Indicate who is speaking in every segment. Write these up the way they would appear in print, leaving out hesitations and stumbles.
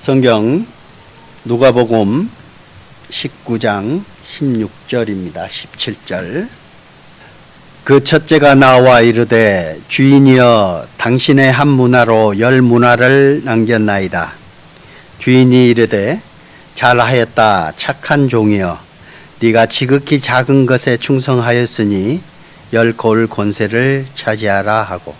Speaker 1: 성경 누가복음 19장 16절입니다. 17절. 그 첫째가 나와 이르되 주인이여 당신의 한 문화로 10문화를 남겼나이다. 주인이 이르되 잘하였다 착한 종이여 네가 지극히 작은 것에 충성하였으니 10골 권세를 차지하라 하고.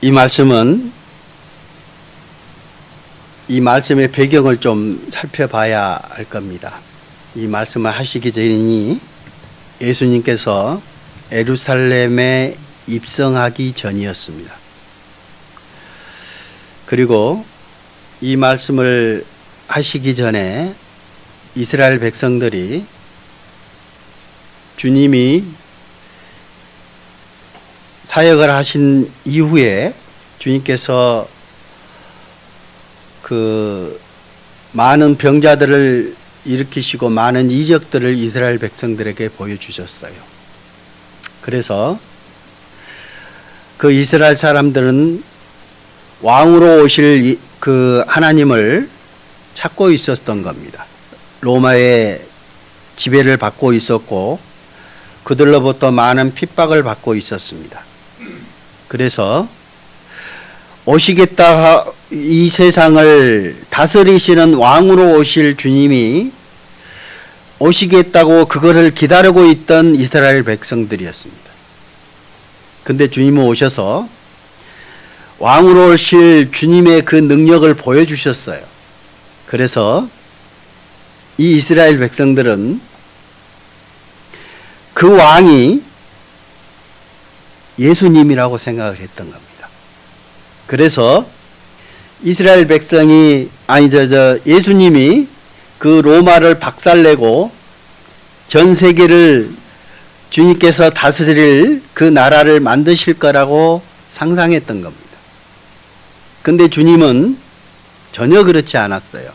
Speaker 1: 이 말씀의 배경을 좀 살펴봐야 할 겁니다. 이 말씀을 하시기 전이 예수님께서 예루살렘에 입성하기 전이었습니다. 그리고 이 말씀을 하시기 전에 이스라엘 백성들이 주님이 사역을 하신 이후에 주님께서 그 많은 병자들을 일으키시고 많은 이적들을 이스라엘 백성들에게 보여주셨어요. 그래서 그 이스라엘 사람들은 왕으로 오실 그 하나님을 찾고 있었던 겁니다. 로마의 지배를 받고 있었고 그들로부터 많은 핍박을 받고 있었습니다. 그래서 오시겠다, 이 세상을 다스리시는 왕으로 오실 주님이 오시겠다고 그것을 기다리고 있던 이스라엘 백성들이었습니다. 근데 주님은 오셔서 왕으로 오실 주님의 그 능력을 보여주셨어요. 그래서 이 이스라엘 백성들은 그 왕이 예수님이라고 생각을 했던 겁니다. 그래서 이스라엘 백성이 예수님이 그 로마를 박살내고 전 세계를 주님께서 다스릴 그 나라를 만드실 거라고 상상했던 겁니다. 근데 주님은 전혀 그렇지 않았어요.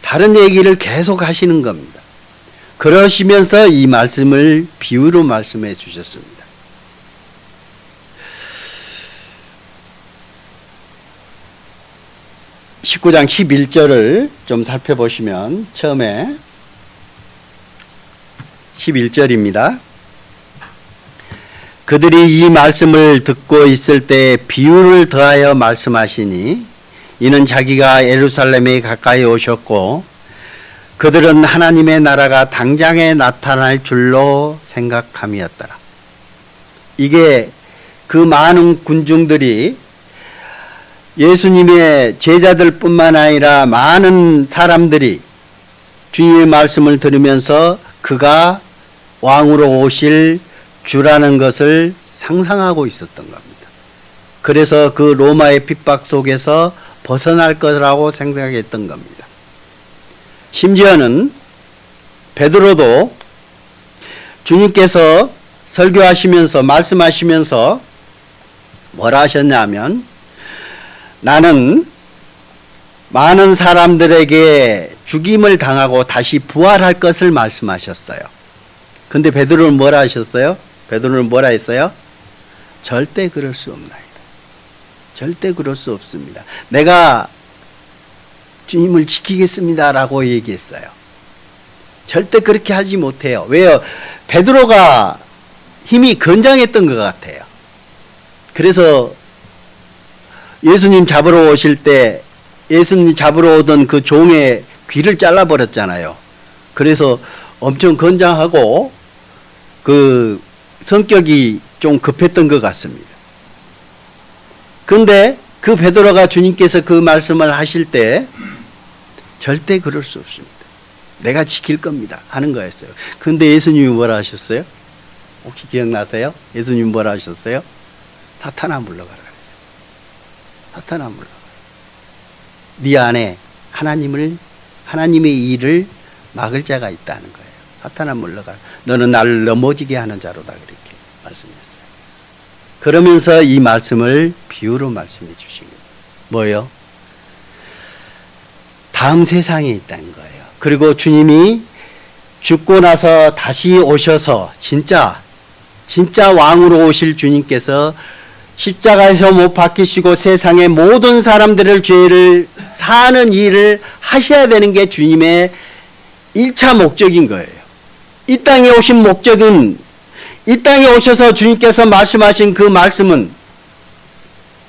Speaker 1: 다른 얘기를 계속 하시는 겁니다. 그러시면서 이 말씀을 비유로 말씀해 주셨습니다. 19장 11절을 좀 살펴보시면 처음에 11절입니다. 그들이 이 말씀을 듣고 있을 때 비유를 더하여 말씀하시니 이는 자기가 예루살렘에 가까이 오셨고 그들은 하나님의 나라가 당장에 나타날 줄로 생각함이었더라. 이게 그 많은 군중들이 예수님의 제자들 뿐만 아니라 많은 사람들이 주님의 말씀을 들으면서 그가 왕으로 오실 주라는 것을 상상하고 있었던 겁니다. 그래서 그 로마의 핍박 속에서 벗어날 거라고 생각했던 겁니다. 심지어는 베드로도 주님께서 설교하시면서 말씀하시면서 뭐라 하셨냐면 나는 많은 사람들에게 죽임을 당하고 다시 부활할 것을 말씀하셨어요. 근데 베드로는 뭐라 하셨어요? 베드로는 뭐라 했어요? 절대 그럴 수 없나이다. 절대 그럴 수 없습니다. 내가 주님을 지키겠습니다라고 얘기했어요. 절대 그렇게 하지 못해요. 왜요? 베드로가 힘이 건장했던 것 같아요. 그래서 예수님 잡으러 오실 때 예수님 잡으러 오던 그 종의 귀를 잘라버렸잖아요. 그래서 엄청 건장하고 그 성격이 좀 급했던 것 같습니다. 그런데 그 베드로가 주님께서 그 말씀을 하실 때 절대 그럴 수 없습니다. 내가 지킬 겁니다 하는 거였어요. 그런데 예수님이 뭐라 하셨어요? 혹시 기억나세요? 예수님이 뭐라 하셨어요? 사탄아 물러가라 그랬어요. 사탄아 물러가라. 네 안에 하나님의 일을 막을 자가 있다는 거예요. 사탄아 물러가라. 너는 나를 넘어지게 하는 자로다 그렇게 말씀했어요. 그러면서 이 말씀을 비유로 말씀해 주신 거예요. 뭐예요? 다음 세상에 있다는 거예요. 그리고 주님이 죽고 나서 다시 오셔서 진짜 왕으로 오실 주님께서 십자가에서 못 박히시고 세상의 모든 사람들을 죄를 사는 일을 하셔야 되는 게 주님의 1차 목적인 거예요. 이 땅에 오신 목적은 이 땅에 오셔서 주님께서 말씀하신 그 말씀은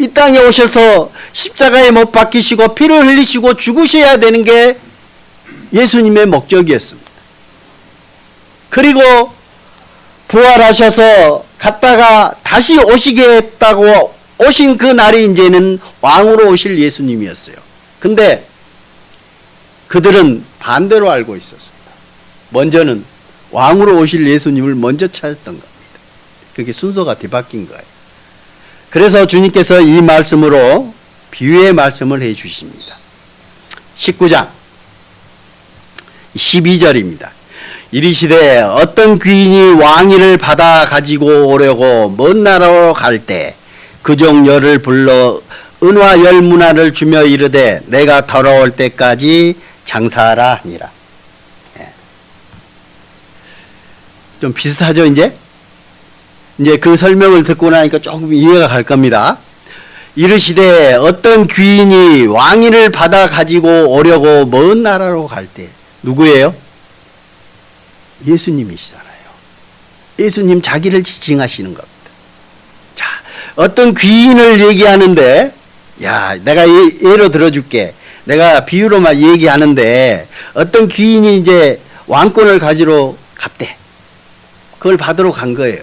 Speaker 1: 이 땅에 오셔서 십자가에 못 박히시고 피를 흘리시고 죽으셔야 되는 게 예수님의 목적이었습니다. 그리고 부활하셔서 갔다가 다시 오시겠다고 오신 그 날이 이제는 왕으로 오실 예수님이었어요. 근데 그들은 반대로 알고 있었습니다. 먼저는 왕으로 오실 예수님을 먼저 찾았던 겁니다. 그게 순서가 뒤바뀐 거예요. 그래서 주님께서 이 말씀으로 비유의 말씀을 해 주십니다. 19장 12절입니다. 이르시되 어떤 귀인이 왕위를 받아 가지고 오려고 먼 나라로 갈 때 그 종 열을 불러 은화 열 문화를 주며 이르되 내가 돌아올 때까지 장사하라 하니라. 좀 비슷하죠 이제 그 설명을 듣고 나니까 조금 이해가 갈 겁니다. 이르시되 어떤 귀인이 왕위를 받아 가지고 오려고 먼 나라로 갈 때 누구예요? 예수님이시잖아요. 예수님 자기를 지칭하시는 겁니다. 자, 어떤 귀인을 얘기하는데 내가 예로 들어줄게. 내가 비유로만 얘기하는데 어떤 귀인이 이제 왕권을 가지러 갔대. 그걸 받으러 간 거예요.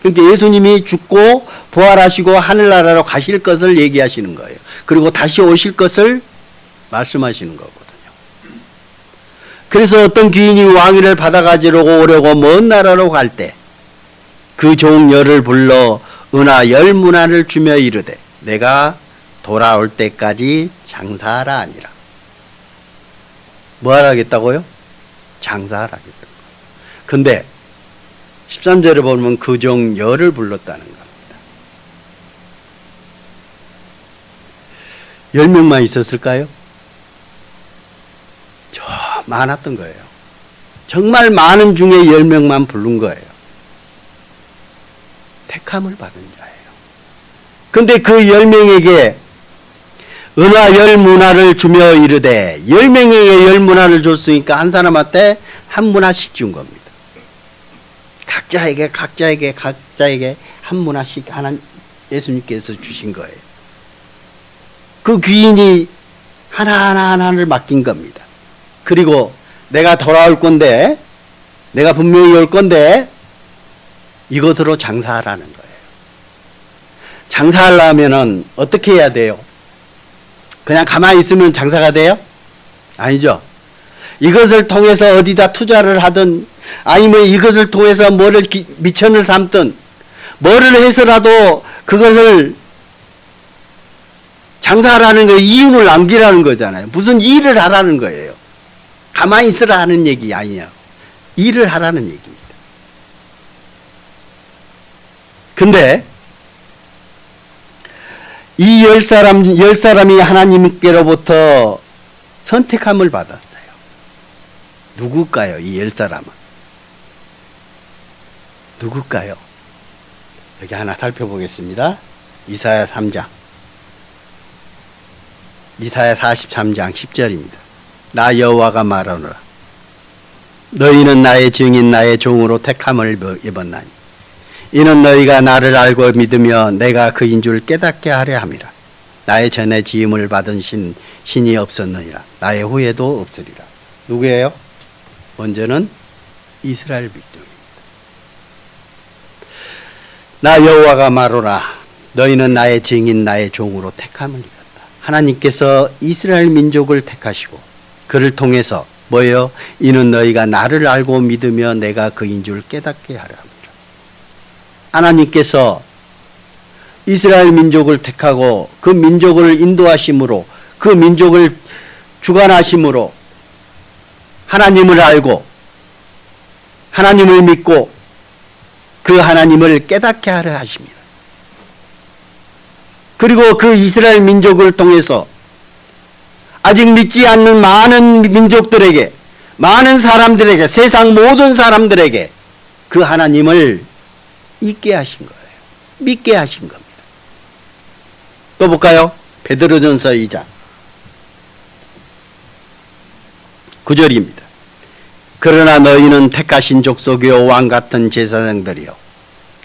Speaker 1: 그러니까 예수님이 죽고 부활하시고 하늘나라로 가실 것을 얘기하시는 거예요. 그리고 다시 오실 것을 말씀하시는 거거든요. 그래서 어떤 귀인이 왕위를 받아가지고 오려고 먼 나라로 갈 때 그 종 열을 불러 은하 10문화를 주며 이르되 내가 돌아올 때까지 장사하라 하니라. 뭐 하라겠다고요? 장사하라겠다고. 근데 13절에 보면 그 종 열을 불렀다는 겁니다. 10명만 있었을까요? 저 많았던 거예요. 정말 많은 중에 10명만 부른 거예요. 택함을 받은 자예요. 근데 그 10명에게 은하 10문화를 주며 이르되 10명에게 10문화를 줬으니까 한 사람한테 한 문화씩 준 겁니다. 각자에게 한 문화씩 예수님께서 주신 거예요. 그 귀인이 하나를 맡긴 겁니다. 그리고 내가 돌아올 건데, 내가 분명히 올 건데 이것으로 장사하라는 거예요. 장사하려면은 어떻게 해야 돼요? 그냥 가만히 있으면 장사가 돼요? 아니죠. 이것을 통해서 어디다 투자를 하든 아니면 이것을 통해서 뭐를 미천을 삼든 뭐를 해서라도 그것을 장사하라는 거 이윤을 남기라는 거잖아요. 무슨 일을 하라는 거예요. 가만히 있으라 하는 얘기 아니냐. 일을 하라는 얘기입니다. 근데 이 10사람이 하나님께로부터 선택함을 받았어요. 누굴까요? 이 10사람은. 누굴까요? 여기 하나 살펴보겠습니다. 이사야 3장. 이사야 43장 10절입니다. 나 여호와가 말하노라. 너희는 나의 증인 나의 종으로 택함을 입었나니 이는 너희가 나를 알고 믿으며 내가 그인 줄 깨닫게 하려 함이라. 나의 전에 지음을 받은 신이 없었느니라. 나의 후에도 없으리라. 누구예요? 먼저는 이스라엘 백성입니다. 나 여호와가 말하노라. 너희는 나의 증인 나의 종으로 택함을 입었다. 하나님께서 이스라엘 민족을 택하시고 그를 통해서 뭐예요? 이는 너희가 나를 알고 믿으며 내가 그인 줄 깨닫게 하려 합니다. 하나님께서 이스라엘 민족을 택하고 그 민족을 인도하심으로 그 민족을 주관하심으로 하나님을 알고 하나님을 믿고 그 하나님을 깨닫게 하려 하십니다. 그리고 그 이스라엘 민족을 통해서 아직 믿지 않는 많은 민족들에게 많은 사람들에게 세상 모든 사람들에게 그 하나님을 있게 하신 거예요. 믿게 하신 겁니다. 또 볼까요? 베드로전서 2장 9절입니다. 그러나 너희는 택하신 족속이요 왕같은 제사장들이요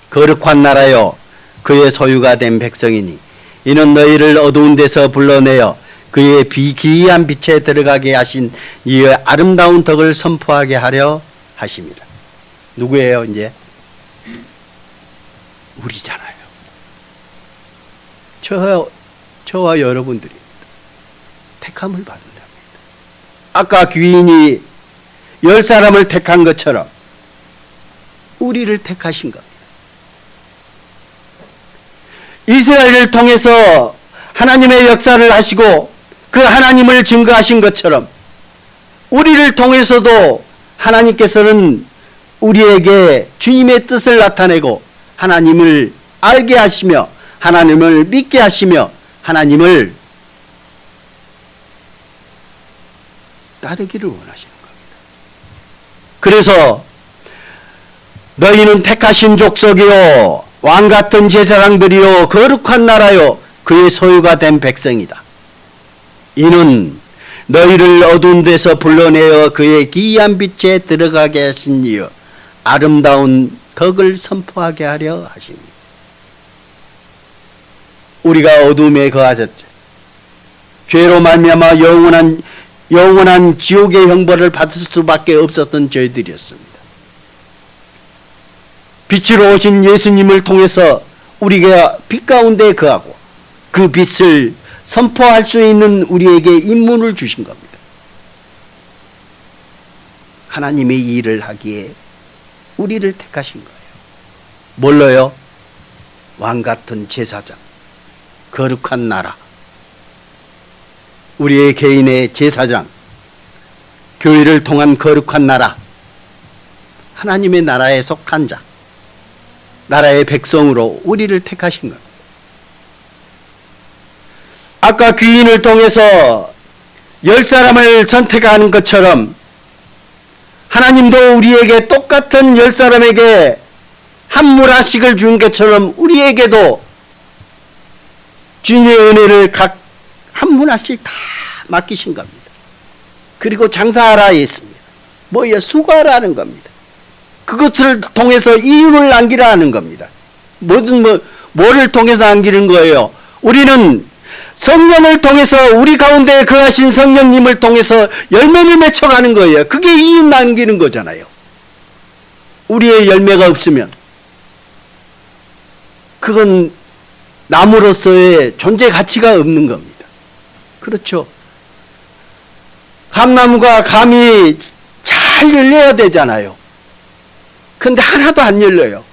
Speaker 1: 거룩한 나라요 그의 소유가 된 백성이니 이는 너희를 어두운 데서 불러내어 그의 비기이한 빛에 들어가게 하신 이의 아름다운 덕을 선포하게 하려 하십니다. 누구예요 이제? 우리잖아요. 저와 여러분들입니다. 택함을 받는답니다. 아까 귀인이 10사람을 택한 것처럼 우리를 택하신 겁니다. 이스라엘을 통해서 하나님의 역사를 하시고 그 하나님을 증거하신 것처럼 우리를 통해서도 하나님께서는 우리에게 주님의 뜻을 나타내고 하나님을 알게 하시며 하나님을 믿게 하시며 하나님을 따르기를 원하시는 겁니다. 그래서 너희는 택하신 족속이요 왕같은 제사장들이요 거룩한 나라요 그의 소유가 된 백성이다. 이는 너희를 어두운 데서 불러내어 그의 기이한 빛에 들어가게 하신 이여 아름다운 덕을 선포하게 하려 하십니다. 우리가 어둠에 거하셨죠. 죄로 말미암아 영원한 지옥의 형벌을 받을 수밖에 없었던 저희들이었습니다. 빛으로 오신 예수님을 통해서 우리가 빛 가운데 거하고 그 빛을 선포할 수 있는 우리에게 임무를 주신 겁니다. 하나님의 일을 하기에 우리를 택하신 거예요. 뭘로요? 왕같은 제사장, 거룩한 나라, 우리의 개인의 제사장, 교회를 통한 거룩한 나라, 하나님의 나라에 속한 자, 나라의 백성으로 우리를 택하신 겁니다. 아까 귀인을 통해서 10사람을 선택하는 것처럼 하나님도 우리에게 똑같은 10사람에게 한 문화씩을 준 것처럼 우리에게도 주님의 은혜를 각 한 문화씩 다 맡기신 겁니다. 그리고 장사하라 했습니다. 뭐예요? 수고하라는 겁니다. 그것을 통해서 이윤을 남기라는 겁니다. 뭐를 통해서 남기는 거예요? 우리는 성령을 통해서 우리 가운데 거하신 성령님을 통해서 열매를 맺혀가는 거예요. 그게 이윤 남기는 거잖아요. 우리의 열매가 없으면 그건 나무로서의 존재 가치가 없는 겁니다. 그렇죠. 감나무가 감이 잘 열려야 되잖아요. 근데 하나도 안 열려요.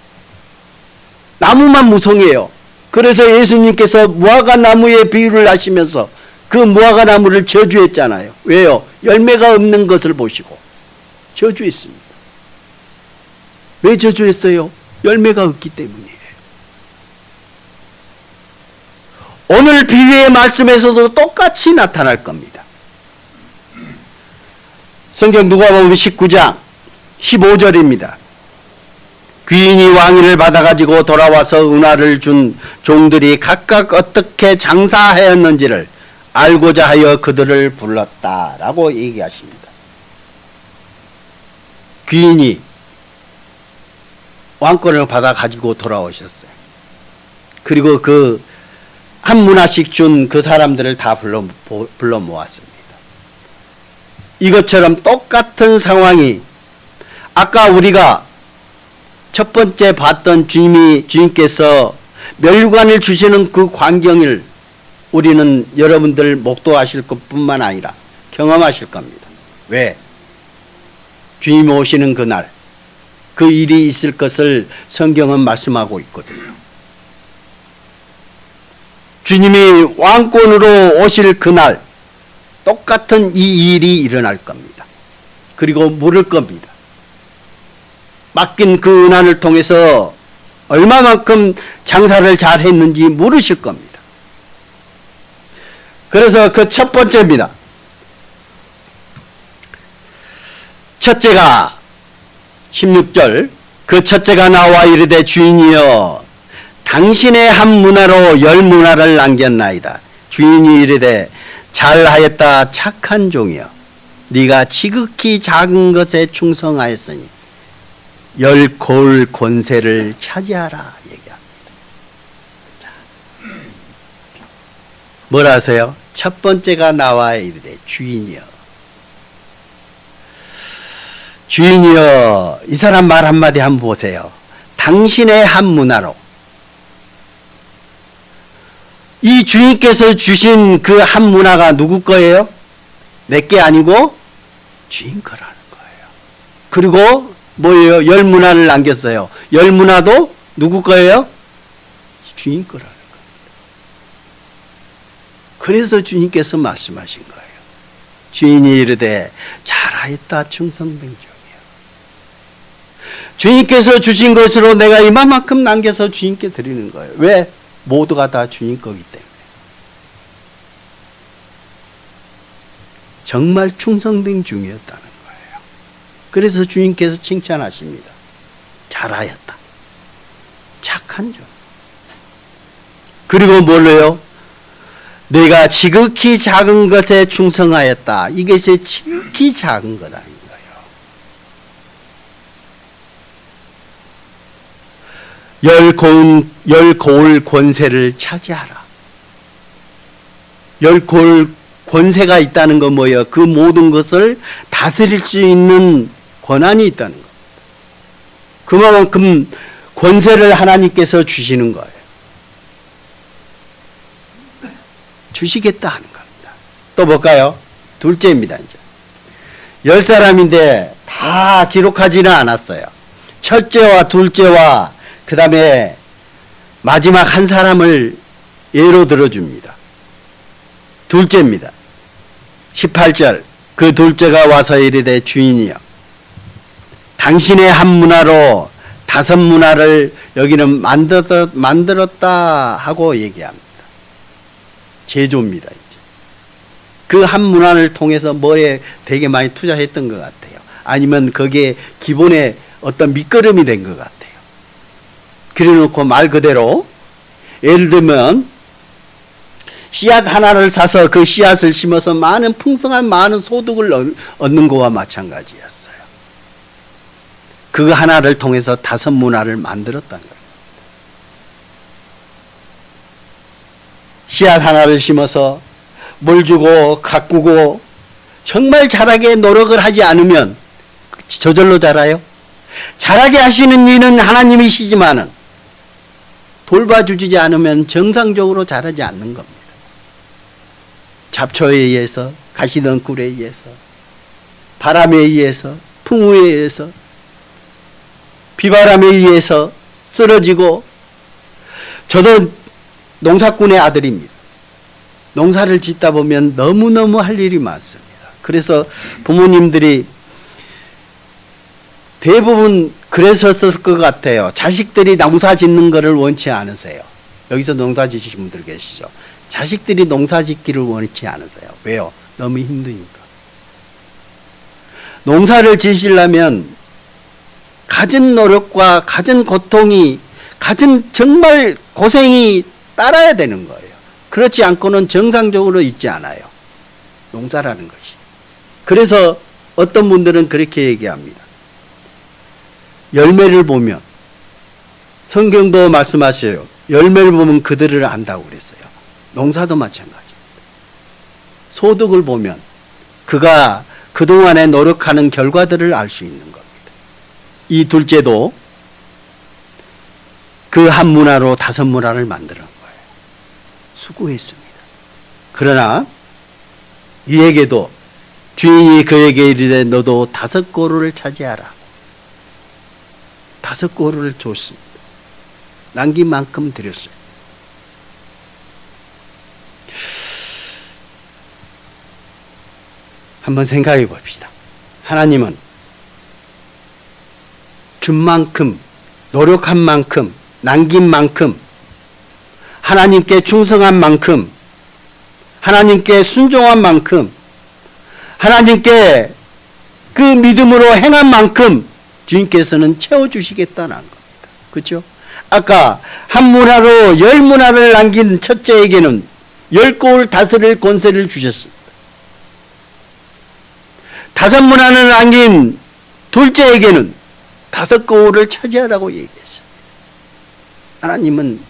Speaker 1: 나무만 무성해요. 그래서 예수님께서 무화과 나무의 비유를 하시면서 그 무화과 나무를 저주했잖아요. 왜요? 열매가 없는 것을 보시고 저주했습니다. 왜 저주했어요? 열매가 없기 때문이에요. 오늘 비유의 말씀에서도 똑같이 나타날 겁니다. 성경 누가복음 19장 15절입니다. 귀인이 왕위를 받아가지고 돌아와서 은화를 준 종들이 각각 어떻게 장사하였는지를 알고자 하여 그들을 불렀다라고 얘기하십니다. 귀인이 왕권을 받아가지고 돌아오셨어요. 그리고 그 한 문화씩 준 그 사람들을 다 불러 모았습니다. 이것처럼 똑같은 상황이 아까 우리가 첫 번째 봤던 주님께서 멸류관을 주시는 그 광경을 우리는 여러분들 목도하실 것뿐만 아니라 경험하실 겁니다. 왜? 주님이 오시는 그날 그 일이 있을 것을 성경은 말씀하고 있거든요. 주님이 왕권으로 오실 그날 똑같은 이 일이 일어날 겁니다. 그리고 물을 겁니다. 맡긴 그 은환을 통해서 얼마만큼 장사를 잘 했는지 물으실 겁니다. 그래서 그 첫 번째입니다. 첫째가 16절 그 첫째가 나와 이르되 주인이여 당신의 한 문화로 10문화를 남겼나이다. 주인이 이르되 잘하였다 착한 종이여 네가 지극히 작은 것에 충성하였으니 10골 권세를 차지하라 얘기합니다. 자, 뭐라 하세요? 첫 번째가 나와 이르되 주인이여. 주인이여 이 사람 말 한마디 한번 보세요. 당신의 한 문화로 이 주인께서 주신 그 한 문화가 누구 거예요? 내게 아니고 주인 거라는 거예요. 그리고 뭐예요? 10문화를 남겼어요. 10문화도 누구 거예요? 주인 거라는 겁니다. 그래서 주님께서 말씀하신 거예요. 주인이 이르되 잘하였다 충성된 종이여. 주님께서 주신 것으로 내가 이만큼 남겨서 주님께 드리는 거예요. 왜? 모두가 다 주님 거기 때문에. 정말 충성된 종이었다는 거예요. 그래서 주님께서 칭찬하십니다. 잘하였다. 착한 종. 그리고 뭘로요? 내가 지극히 작은 것에 충성하였다. 이것이 지극히 작은 것 아닌가요? 열 고을 권세를 차지하라. 10골 권세가 있다는 건 뭐예요? 그 모든 것을 다스릴 수 있는 권한이 있다는 겁니다. 그만큼 권세를 하나님께서 주시는 거예요. 주시겠다 하는 겁니다. 또 볼까요? 둘째입니다. 이제 10사람인데 다 기록하지는 않았어요. 첫째와 둘째와 그 다음에 마지막 한 사람을 예로 들어줍니다. 둘째입니다. 18절 그 둘째가 와서 이르되 주인이여 당신의 한 문화로 5 문화를 여기는 만들었다 하고 얘기합니다. 제조입니다. 그 한 문화를 통해서 뭐에 되게 많이 투자했던 것 같아요. 아니면 거기에 기본에 어떤 밑거름이 된 것 같아요. 그래놓고 말 그대로 예를 들면 씨앗 하나를 사서 그 씨앗을 심어서 많은 풍성한 많은 소득을 얻는 것과 마찬가지였어요. 그 하나를 통해서 5 문화를 만들었다는 거예요. 씨앗 하나를 심어서 물 주고 가꾸고 정말 자라게 노력을 하지 않으면 저절로 자라요? 자라게 하시는 이는 하나님이시지만은 돌봐주지 않으면 정상적으로 자라지 않는 겁니다. 잡초에 의해서, 가시덩굴에 의해서, 바람에 의해서, 풍우에 의해서, 비바람에 의해서 쓰러지고. 저도 농사꾼의 아들입니다. 농사를 짓다 보면 너무너무 할 일이 많습니다. 그래서 부모님들이 대부분 그랬었을 것 같아요. 자식들이 농사 짓는 것을 원치 않으세요. 여기서 농사 지시는 분들 계시죠. 자식들이 농사 짓기를 원치 않으세요. 왜요? 너무 힘드니까. 농사를 지시려면 갖은 노력과 갖은 고통이, 갖은 정말 고생이 따라야 되는 거예요. 그렇지 않고는 정상적으로 있지 않아요. 농사라는 것이. 그래서 어떤 분들은 그렇게 얘기합니다. 열매를 보면, 성경도 말씀하셔요. 열매를 보면 그들을 안다고 그랬어요. 농사도 마찬가지입니다. 소득을 보면 그가 그동안에 노력하는 결과들을 알 수 있는 겁니다. 이 둘째도 그 한 문화로 5 문화를 만드는 거예요. 수고했습니다. 그러나 이에게도 주인이 그에게 이르되 너도 5 고루를 차지하라. 5 고루를 줬습니다. 남긴 만큼 드렸어요. 한번 생각해 봅시다. 하나님은 준 만큼, 노력한 만큼, 남긴 만큼, 하나님께 충성한 만큼, 하나님께 순종한 만큼, 하나님께 그 믿음으로 행한 만큼 주님께서는 채워주시겠다는 겁니다. 그렇죠? 아까 한 문화로 10 문화를 남긴 첫째에게는 10 고을 다스릴 권세를 주셨습니다. 5 문화를 남긴 둘째에게는 5 고을을 차지하라고 얘기했어요. 하나님은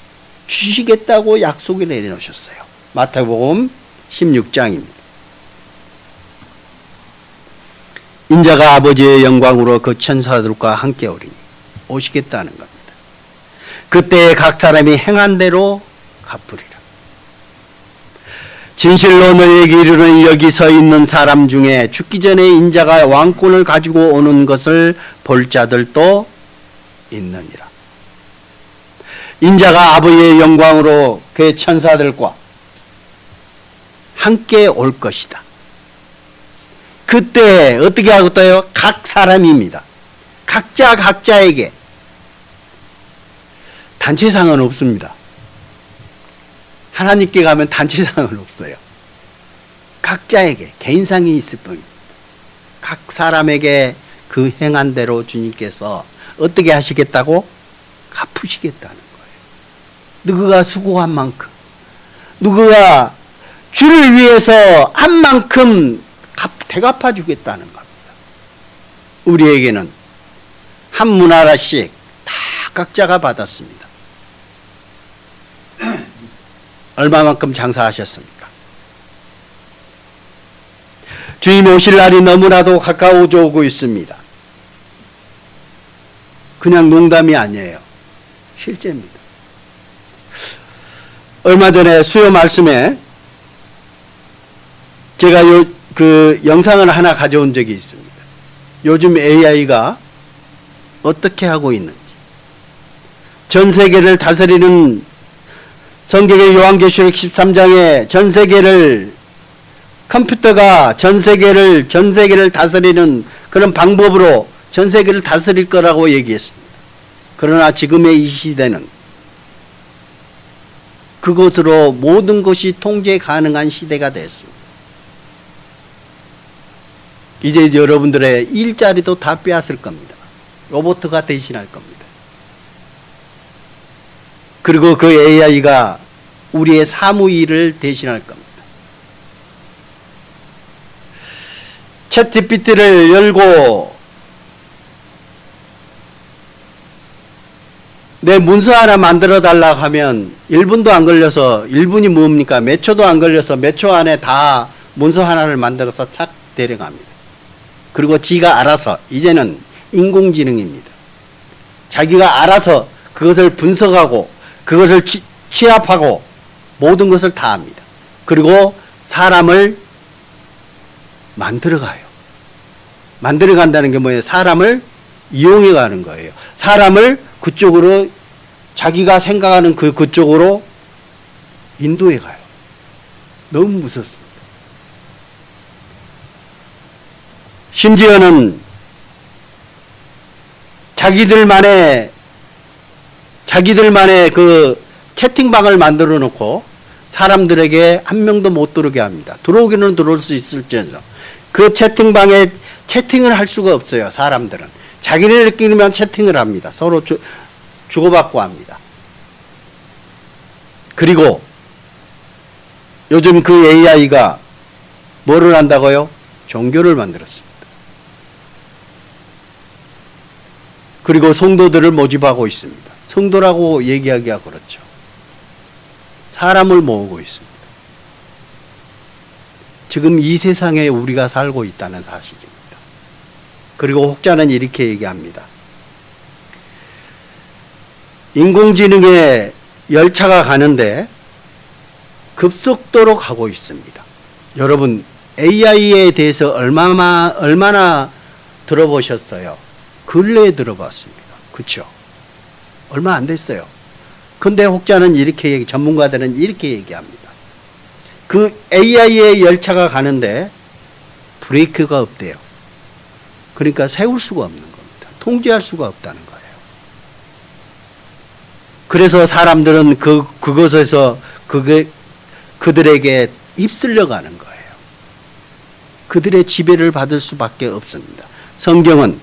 Speaker 1: 주시겠다고 약속을 내놓으셨어요. 마태복음 16장입니다. 인자가 아버지의 영광으로 그 천사들과 함께 오리니 오시겠다는 겁니다. 그때 각 사람이 행한 대로 갚으리라. 진실로 너희에게 이르노니 여기 서 있는 사람 중에 죽기 전에 인자가 왕권을 가지고 오는 것을 볼 자들도 있느니라. 인자가 아버지의 영광으로 그의 천사들과 함께 올 것이다. 그때 어떻게 하겠어요? 각 사람입니다. 각자에게. 단체상은 없습니다. 하나님께 가면 단체상은 없어요. 각자에게 개인상이 있을 뿐입니다. 각 사람에게 그 행한 대로 주님께서 어떻게 하시겠다고? 갚으시겠다는 거예요. 누구가 수고한 만큼, 누구가 주를 위해서 한 만큼 대갚아 주겠다는 겁니다. 우리에게는 한 문화라씩 다 각자가 받았습니다. 얼마만큼 장사하셨습니까? 주님 오실 날이 너무나도 가까워져 오고 있습니다. 그냥 농담이 아니에요. 실제입니다. 얼마 전에 수요 말씀에 제가 그 영상을 하나 가져온 적이 있습니다. 요즘 AI가 어떻게 하고 있는지, 전 세계를 다스리는 성경의 요한계시록 13장에 전 세계를 컴퓨터가 전 세계를 다스리는 그런 방법으로 전 세계를 다스릴 거라고 얘기했습니다. 그러나 지금의 이 시대는 그것으로 모든 것이 통제 가능한 시대가 됐습니다. 이제 여러분들의 일자리도 다 빼앗을 겁니다. 로봇가 대신할 겁니다. 그리고 그 AI가 우리의 사무일을 대신할 겁니다. 챗GPT를 열고 내 문서 하나 만들어 달라고 하면 1분도 안 걸려서, 1분이 뭡니까? 몇 초도 안 걸려서 몇 초 안에 다 문서 하나를 만들어서 착 데려갑니다. 그리고 지가 알아서, 이제는 인공지능입니다. 자기가 알아서 그것을 분석하고 그것을 취합하고 모든 것을 다 합니다. 그리고 사람을 만들어가요. 만들어간다는 게 뭐예요? 사람을 이용해 가는 거예요. 사람을 그쪽으로, 자기가 생각하는 그쪽으로 인도해 가요. 너무 무섭습니다. 심지어는 자기들만의 그 채팅방을 만들어 놓고 사람들에게 한 명도 못 들어오게 합니다. 들어오기는 들어올 수 있을지언정 그 채팅방에 채팅을 할 수가 없어요. 사람들은 자기네들끼리만 채팅을 합니다. 서로 주고받고 합니다. 그리고 요즘 그 AI가 뭐를 한다고요? 종교를 만들었습니다. 그리고 성도들을 모집하고 있습니다. 성도라고 얘기하기가 그렇죠. 사람을 모으고 있습니다. 지금 이 세상에 우리가 살고 있다는 사실입니다. 그리고 혹자는 이렇게 얘기합니다. 인공지능의 열차가 가는데 급속도로 가고 있습니다. 여러분, AI에 대해서 얼마나 들어보셨어요? 근래에 들어봤습니다. 그렇죠? 얼마 안 됐어요. 근데 혹자는 이렇게 전문가들은 이렇게 얘기합니다. 그 AI의 열차가 가는데 브레이크가 없대요. 그러니까 세울 수가 없는 겁니다. 통제할 수가 없다는 거예요. 그래서 사람들은 그것에서 그들에게 휩쓸려 가는 거예요. 그들의 지배를 받을 수밖에 없습니다. 성경은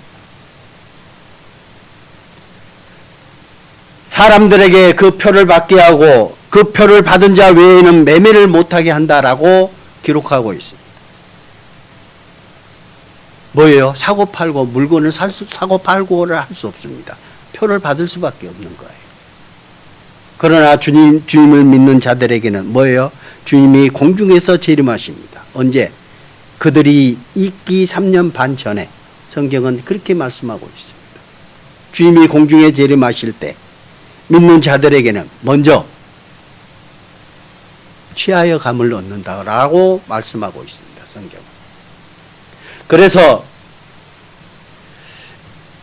Speaker 1: 사람들에게 그 표를 받게 하고 그 표를 받은 자 외에는 매매를 못하게 한다라고 기록하고 있습니다. 뭐예요? 사고 팔고 물건을 사고 팔고를 할 수 없습니다. 표를 받을 수밖에 없는 거예요. 그러나 주님을 믿는 자들에게는 뭐예요? 주님이 공중에서 재림하십니다. 언제? 그들이 있기 3년 반 전에 성경은 그렇게 말씀하고 있습니다. 주님이 공중에 재림하실 때 믿는 자들에게는 먼저 취하여 감을 얻는다라고 말씀하고 있습니다. 성경은. 그래서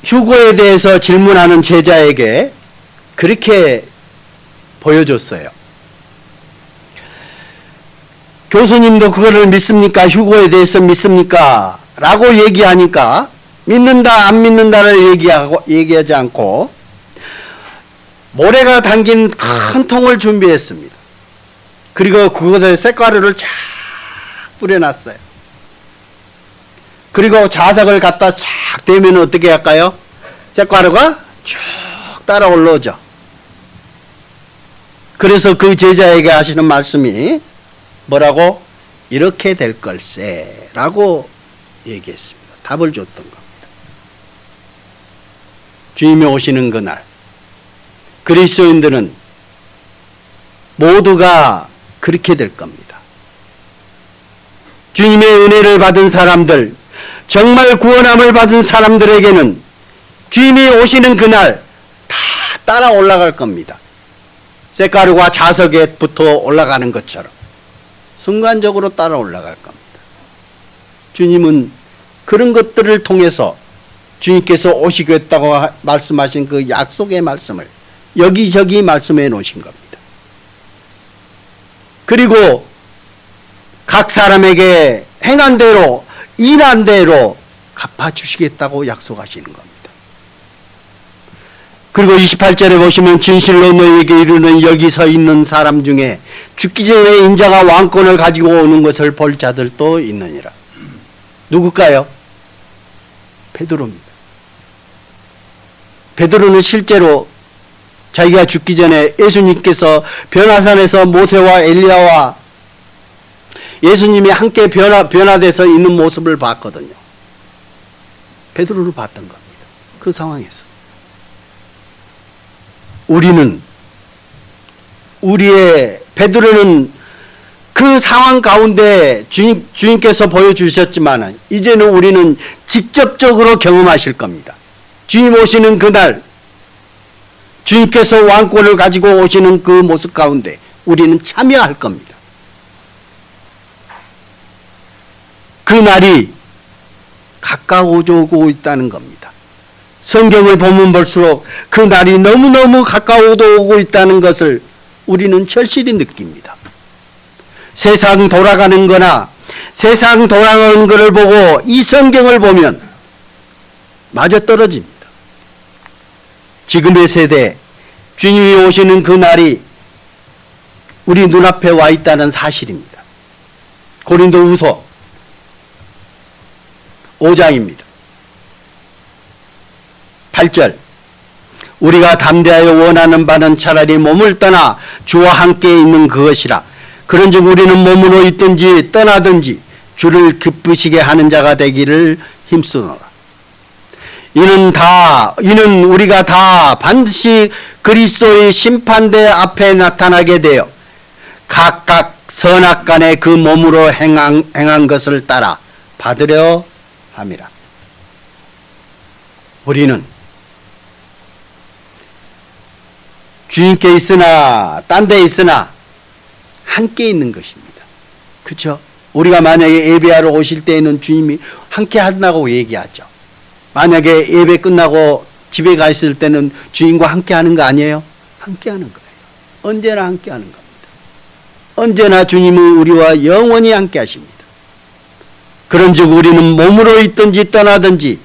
Speaker 1: 휴거에 대해서 질문하는 제자에게 그렇게 보여줬어요. 교수님도 그거를 믿습니까? 휴거에 대해서 믿습니까? 라고 얘기하니까 믿는다 안 믿는다를 얘기하지 않고 모래가 담긴 큰 통을 준비했습니다. 그리고 그것에 쇳가루를 쫙 뿌려놨어요. 그리고 자석을 갖다 쫙 대면 어떻게 할까요? 쇳가루가 쭉 따라 올라오죠. 그래서 그 제자에게 하시는 말씀이 뭐라고? 이렇게 될 걸세 라고 얘기했습니다. 답을 줬던 겁니다. 주님이 오시는 그날 그리스도인들은 모두가 그렇게 될 겁니다. 주님의 은혜를 받은 사람들, 정말 구원함을 받은 사람들에게는 주님이 오시는 그날 다 따라 올라갈 겁니다. 쇳가루가 자석에 붙어 올라가는 것처럼 순간적으로 따라 올라갈 겁니다. 주님은 그런 것들을 통해서 주님께서 오시겠다고 말씀하신 그 약속의 말씀을 여기저기 말씀해 놓으신 겁니다. 그리고 각 사람에게 행한 대로 일한 대로 갚아주시겠다고 약속하시는 겁니다. 그리고 28절에 보시면 진실로 너희에게 이르는 여기 서 있는 사람 중에 죽기 전에 인자가 왕권을 가지고 오는 것을 볼 자들도 있느니라. 누굴까요? 베드로입니다. 베드로는 실제로 자기가 죽기 전에 예수님께서 변화산에서 모세와 엘리야와 예수님이 함께 변화돼서 있는 모습을 봤거든요. 베드로를 봤던 겁니다. 그 상황에서. 우리의 베드로는 그 상황 가운데 주님께서 보여주셨지만 이제는 우리는 직접적으로 경험하실 겁니다. 주님 오시는 그날, 주님께서 왕권을 가지고 오시는 그 모습 가운데 우리는 참여할 겁니다. 그 날이 가까워지고 있다는 겁니다. 성경을 보면 볼수록 그 날이 너무너무 가까워오고 있다는 것을 우리는 절실히 느낍니다. 세상 돌아가는 거나 세상 돌아가는 것을 보고 이 성경을 보면 맞아떨어집니다. 지금의 세대 주님이 오시는 그 날이 우리 눈앞에 와 있다는 사실입니다. 고린도후서 5장입니다. 8절 우리가 담대하여 원하는 바는 차라리 몸을 떠나 주와 함께 있는 그것이라. 그런즉 우리는 몸으로 있든지 떠나든지 주를 기쁘시게 하는 자가 되기를 힘쓰노라. 이는 우리가 다 반드시 그리스도의 심판대 앞에 나타나게 되어 각각 선악간에 그 몸으로 행한 것을 따라 받으려 함이라. 우리는 주님께 있으나 딴 데 있으나 함께 있는 것입니다. 그렇죠? 우리가 만약에 예배하러 오실 때에는 주님이 함께 한다고 얘기하죠. 만약에 예배 끝나고 집에 가 있을 때는 주님과 함께 하는 거 아니에요? 함께 하는 거예요. 언제나 함께 하는 겁니다. 언제나 주님은 우리와 영원히 함께 하십니다. 그런즉 우리는 몸으로 있든지 떠나든지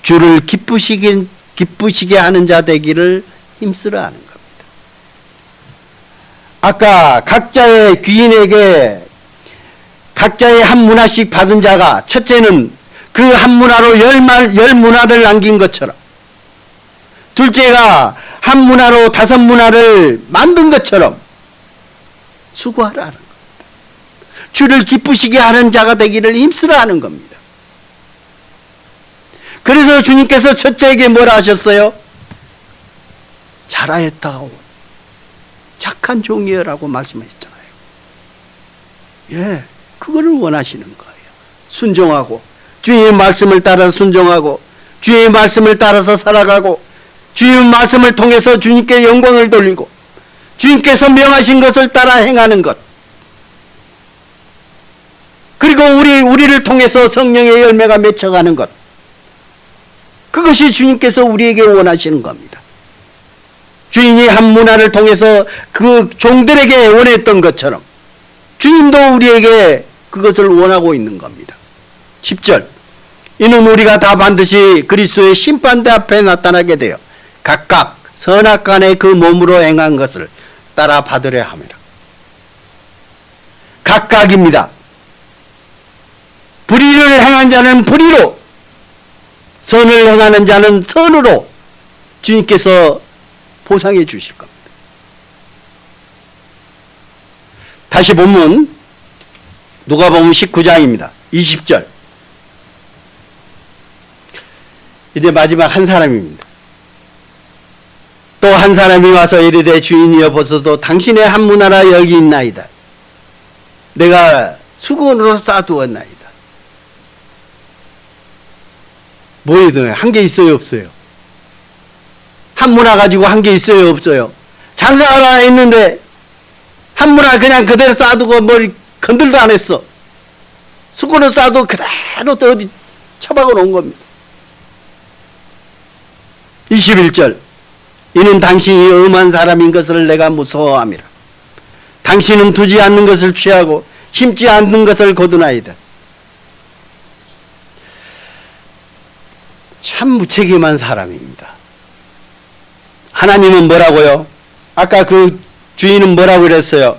Speaker 1: 주를 기쁘시게 하는 자 되기를 힘쓰라 하는 겁니다. 아까 각자의 귀인에게 각자의 한 문화씩 받은 자가 첫째는 그 한 문화로 열 문화를 남긴 것처럼 둘째가 한 문화로 5 문화를 만든 것처럼 수고하라 하는 겁니다. 주를 기쁘시게 하는 자가 되기를 힘쓰라 하는 겁니다. 그래서 주님께서 첫째에게 뭐라 하셨어요? 잘하였다고 착한 종이여라고 말씀하셨잖아요. 예, 그거를 원하시는 거예요. 순종하고 주님의 말씀을 따라 순종하고 주님의 말씀을 따라서 살아가고 주님의 말씀을 통해서 주님께 영광을 돌리고 주님께서 명하신 것을 따라 행하는 것. 그리고 우리를 통해서 성령의 열매가 맺혀가는 것. 그것이 주님께서 우리에게 원하시는 겁니다. 주인이 한 문화를 통해서 그 종들에게 원했던 것처럼 주님도 우리에게 그것을 원하고 있는 겁니다. 10절 이는 우리가 다 반드시 그리스도의 심판대 앞에 나타나게 되어 각각 선악간에 그 몸으로 행한 것을 따라 받으려 함이라. 각각입니다. 불의를 행한 자는 불의로, 선을 행하는 자는 선으로 주님께서 보상해 주실 겁니다. 다시 본문 누가복음 19장입니다. 20절. 이제 마지막 한 사람입니다. 또 한 사람이 와서 이르되 주인이여 보소서 당신의 한 문화라 여기 있나이다. 내가 수건으로 싸두었나이다. 뭐이든 한 개 있어요 없어요? 한 문화 가지고 한 개 있어요 없어요? 장사하라 했는데 한 문화 그냥 그대로 싸두고 뭘 건들도 안 했어. 수건을 싸도 그대로 또 어디 처박아 놓은 겁니다. 21절. 이는 당신이 엄한 사람인 것을 내가 무서워함이라. 당신은 두지 않는 것을 취하고 심지 않는 것을 거두나이다. 참 무책임한 사람입니다. 하나님은 뭐라고요? 아까 그 주인은 뭐라고 그랬어요?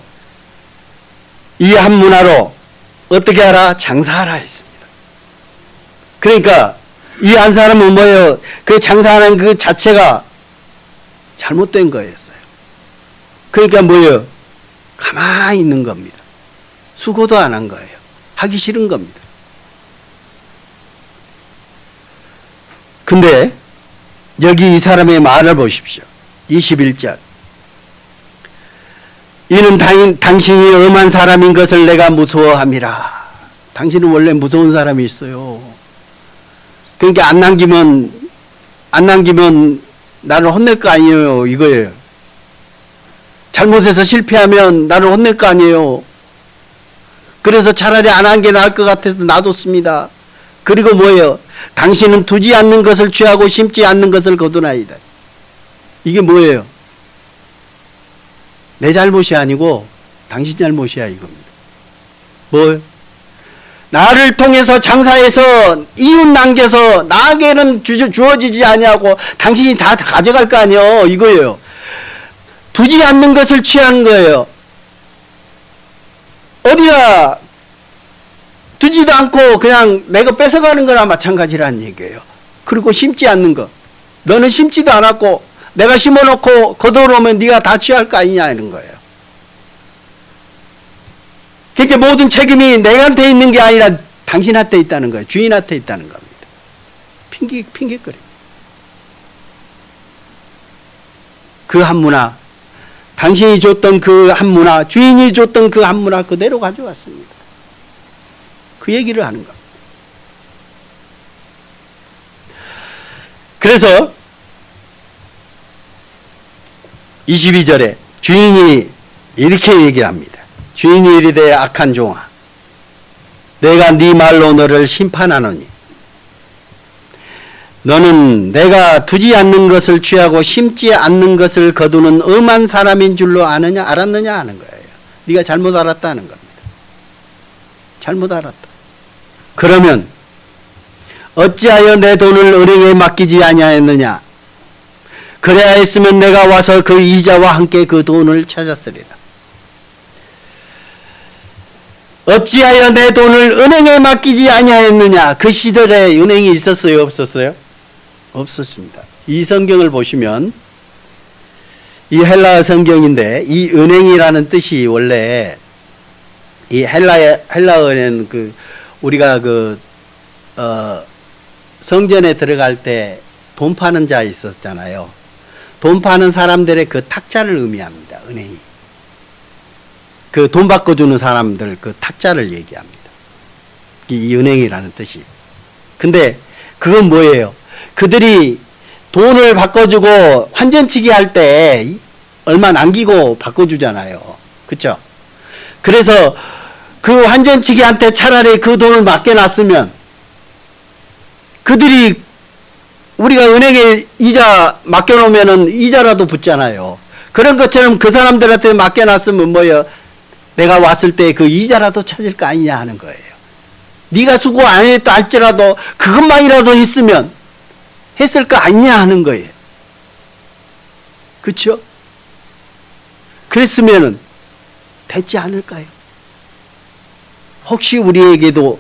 Speaker 1: 이 한 문화로 어떻게 하라? 장사하라 했습니다. 그러니까 이 한 사람은 뭐예요? 그 장사하는 그 자체가 잘못된 거였어요. 그러니까 뭐예요? 가만히 있는 겁니다. 수고도 안 한 거예요. 하기 싫은 겁니다. 근데 여기 이 사람의 말을 보십시오. 21절. 이는 당신이 엄한 사람인 것을 내가 무서워함이라. 당신은 원래 무서운 사람이 있어요. 그러니까 안 남기면 나를 혼낼 거 아니에요. 이거예요. 잘못해서 실패하면 나를 혼낼 거 아니에요. 그래서 차라리 안 한 게 나을 것 같아서 놔뒀습니다. 그리고 뭐예요? 당신은 두지 않는 것을 취하고 심지 않는 것을 거두나이다. 이게 뭐예요? 내 잘못이 아니고 당신 잘못이야 이겁니다. 뭐예요? 나를 통해서 장사해서 이웃 남겨서 나에게는 주어지지 아니하고 당신이 다 가져갈 거 아니에요. 이거예요. 두지 않는 것을 취하는 거예요. 어디가 두지도 않고 그냥 내가 뺏어가는 거나 마찬가지라는 얘기예요. 그리고 심지 않는 거. 너는 심지도 않았고 내가 심어놓고 거둬놓으면 네가 다 취할 거 아니냐 이런 거예요. 그러니까 모든 책임이 내한테 있는 게 아니라 당신한테 있다는 거예요. 주인한테 있다는 겁니다. 핑계거려. 그 한 문화, 당신이 줬던 그 한 문화, 주인이 줬던 그 한 문화 그대로 가져왔습니다. 그 얘기를 하는 겁니다. 그래서 22절에 주인이 이렇게 얘기합니다. 주인이 이르되 악한 종아, 내가 네 말로 너를 심판하노니 너는 내가 두지 않는 것을 취하고 심지 않는 것을 거두는 엄한 사람인 줄로 알았느냐 하는 거예요. 네가 잘못 알았다는 겁니다. 잘못 알았다. 그러면 어찌하여 내 돈을 은행에 맡기지 아니하였느냐? 그래야 했으면 내가 와서 그 이자와 함께 그 돈을 찾았으리라. 어찌하여 내 돈을 은행에 맡기지 아니하였느냐? 그 시절에 은행이 있었어요? 없었어요? 없었습니다. 이 성경을 보시면 이 헬라어 성경인데 이 은행이라는 뜻이 원래 이 헬라어는 그 우리가 성전에 들어갈 때 돈 파는 자 있었잖아요. 돈 파는 사람들의 그 탁자를 의미합니다. 은행이. 그 돈 바꿔주는 사람들 그 탁자를 얘기합니다. 이 은행이라는 뜻이. 근데 그건 뭐예요? 그들이 돈을 바꿔주고 환전치기 할 때 얼마 남기고 바꿔주잖아요. 그쵸? 그래서 그 환전치기한테 차라리 그 돈을 맡겨놨으면 그들이 우리가 은행에 이자 맡겨놓으면은 이자라도 붙잖아요. 그런 것처럼 그 사람들한테 맡겨놨으면 뭐예요? 내가 왔을 때 그 이자라도 찾을 거 아니냐 하는 거예요. 네가 수고 안 했다 할지라도 그것만이라도 있으면 했을 거 아니냐 하는 거예요. 그렇죠? 그랬으면은 됐지 않을까요? 혹시 우리에게도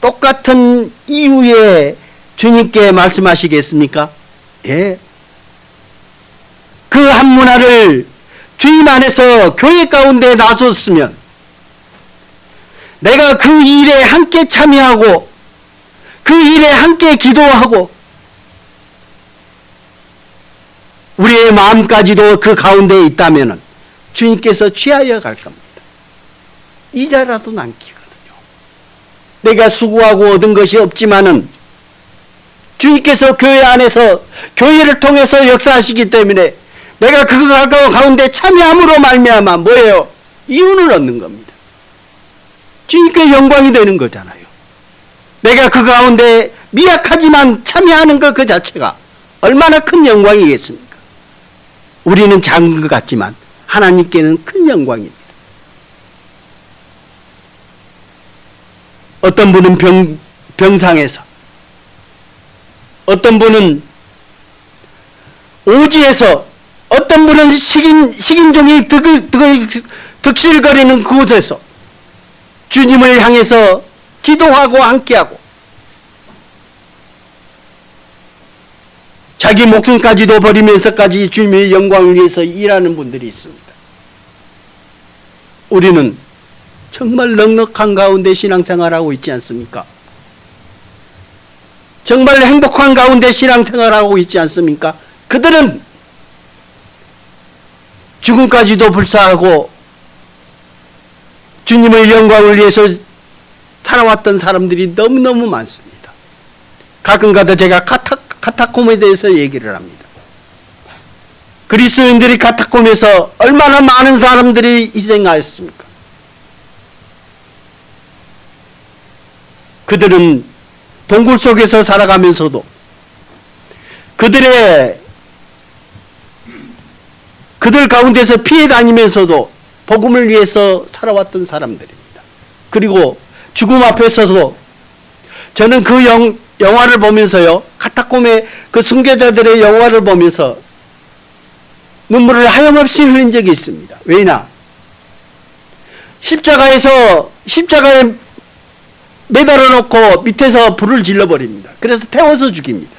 Speaker 1: 똑같은 이유에 주님께 말씀하시겠습니까? 예. 그 한 문화를 주님 안에서 교회 가운데 나섰으면 내가 그 일에 함께 참여하고 그 일에 함께 기도하고 우리의 마음까지도 그 가운데 있다면 주님께서 취하여 갈 겁니다. 이자라도 남기거든요. 내가 수고하고 얻은 것이 없지만은 주님께서 교회 안에서 교회를 통해서 역사하시기 때문에 내가 그 가운데 참여함으로 말미암아 뭐예요? 이윤을 얻는 겁니다. 주님께 영광이 되는 거잖아요. 내가 그 가운데 미약하지만 참여하는 것 그 자체가 얼마나 큰 영광이겠습니까? 우리는 작은 것 같지만 하나님께는 큰 영광입니다. 어떤 분은 병상에서, 어떤 분은 오지에서, 어떤 분은 식인종이 득실거리는 그곳에서 주님을 향해서 기도하고 함께하고 자기 목숨까지도 버리면서까지 주님의 영광을 위해서 일하는 분들이 있습니다. 우리는 정말 넉넉한 가운데 신앙생활하고 있지 않습니까? 정말 행복한 가운데 신앙생활하고 있지 않습니까? 그들은 죽음까지도 불사하고 주님의 영광을 위해서 살아왔던 사람들이 너무너무 많습니다. 가끔가다 제가 카타콤에 대해서 얘기를 합니다. 그리스도인들이 카타콤에서 얼마나 많은 사람들이 희생하였습니까? 그들은 동굴 속에서 살아가면서도 그들 가운데서 피해 다니면서도 복음을 위해서 살아왔던 사람들입니다. 그리고 죽음 앞에 서서 저는 그 영화를 보면서요, 카타콤의 그 순교자들의 영화를 보면서 눈물을 하염없이 흘린 적이 있습니다. 왜냐? 십자가에 매달아 놓고 밑에서 불을 질러버립니다. 그래서 태워서 죽입니다.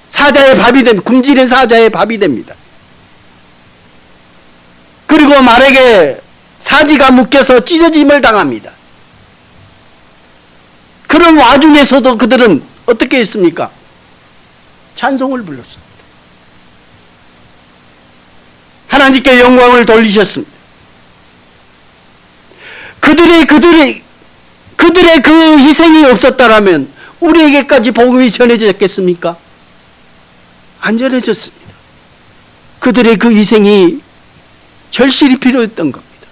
Speaker 1: 사자의 밥이 됩니다. 굶주린 사자의 밥이 됩니다. 그리고 말에게 사지가 묶여서 찢어짐을 당합니다. 그런 와중에서도 그들은 어떻게 했습니까? 찬송을 불렀습니다. 하나님께 영광을 돌리셨습니다. 그들의 그 희생이 없었다라면 우리에게까지 복음이 전해졌겠습니까? 안 전해졌습니다. 그들의 그 희생이 절실히 필요했던 겁니다.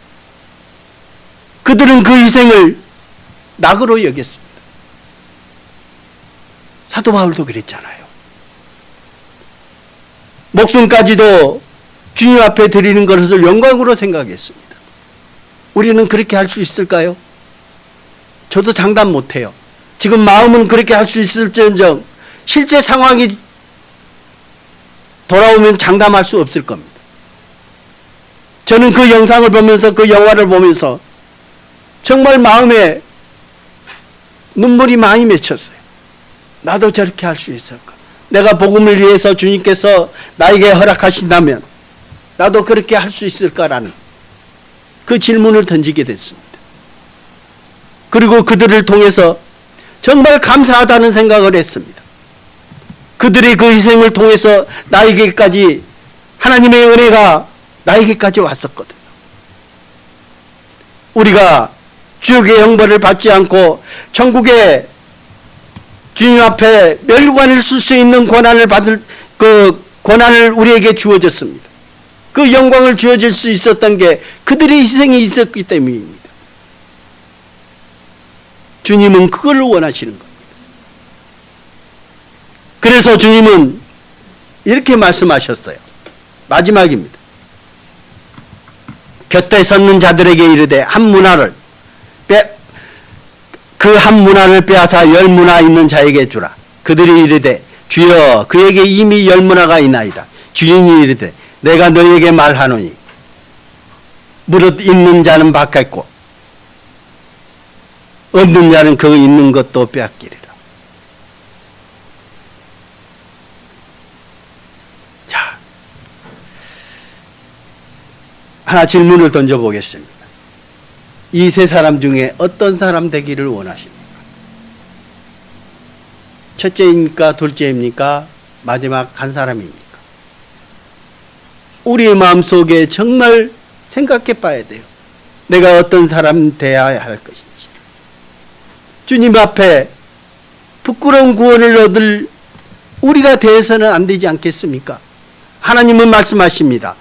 Speaker 1: 그들은 그 희생을 낙으로 여겼습니다. 사도 바울도 그랬잖아요. 목숨까지도 주님 앞에 드리는 것을 영광으로 생각했습니다. 우리는 그렇게 할 수 있을까요? 저도 장담 못해요. 지금 마음은 그렇게 할 수 있을지언정 실제 상황이 돌아오면 장담할 수 없을 겁니다. 저는 그 영상을 보면서, 그 영화를 보면서 정말 마음에 눈물이 많이 맺혔어요. 나도 저렇게 할 수 있을까? 내가 복음을 위해서 주님께서 나에게 허락하신다면 나도 그렇게 할 수 있을까라는 그 질문을 던지게 됐습니다. 그리고 그들을 통해서 정말 감사하다는 생각을 했습니다. 그들의 그 희생을 통해서 나에게까지 하나님의 은혜가 나에게까지 왔었거든요. 우리가 지옥의 형벌을 받지 않고 천국의 주님 앞에 멸관을 쓸 수 있는 권한을 받을 그 권한을 우리에게 주어졌습니다. 그 영광을 주어질 수 있었던 게 그들의 희생이 있었기 때문입니다. 주님은 그걸 원하시는 겁니다. 그래서 주님은 이렇게 말씀하셨어요. 마지막입니다. 곁에 섰는 자들에게 이르되 그 한 문화를 빼앗아 10문화 있는 자에게 주라. 그들이 이르되 주여 그에게 이미 10문화가 있나이다. 주인이 이르되 내가 너희에게 말하노니 무릇 있는 자는 받겠고 없는 자는 그 있는 것도 빼앗기리라. 자, 하나 질문을 던져보겠습니다. 이 세 사람 중에 어떤 사람 되기를 원하십니까? 첫째입니까? 둘째입니까? 마지막 한 사람입니까? 우리의 마음속에 정말 생각해 봐야 돼요. 내가 어떤 사람 되어야 할 것인지. 주님 앞에 부끄러운 구원을 얻을 우리가 되어서는 안 되지 않겠습니까? 하나님은 말씀하십니다.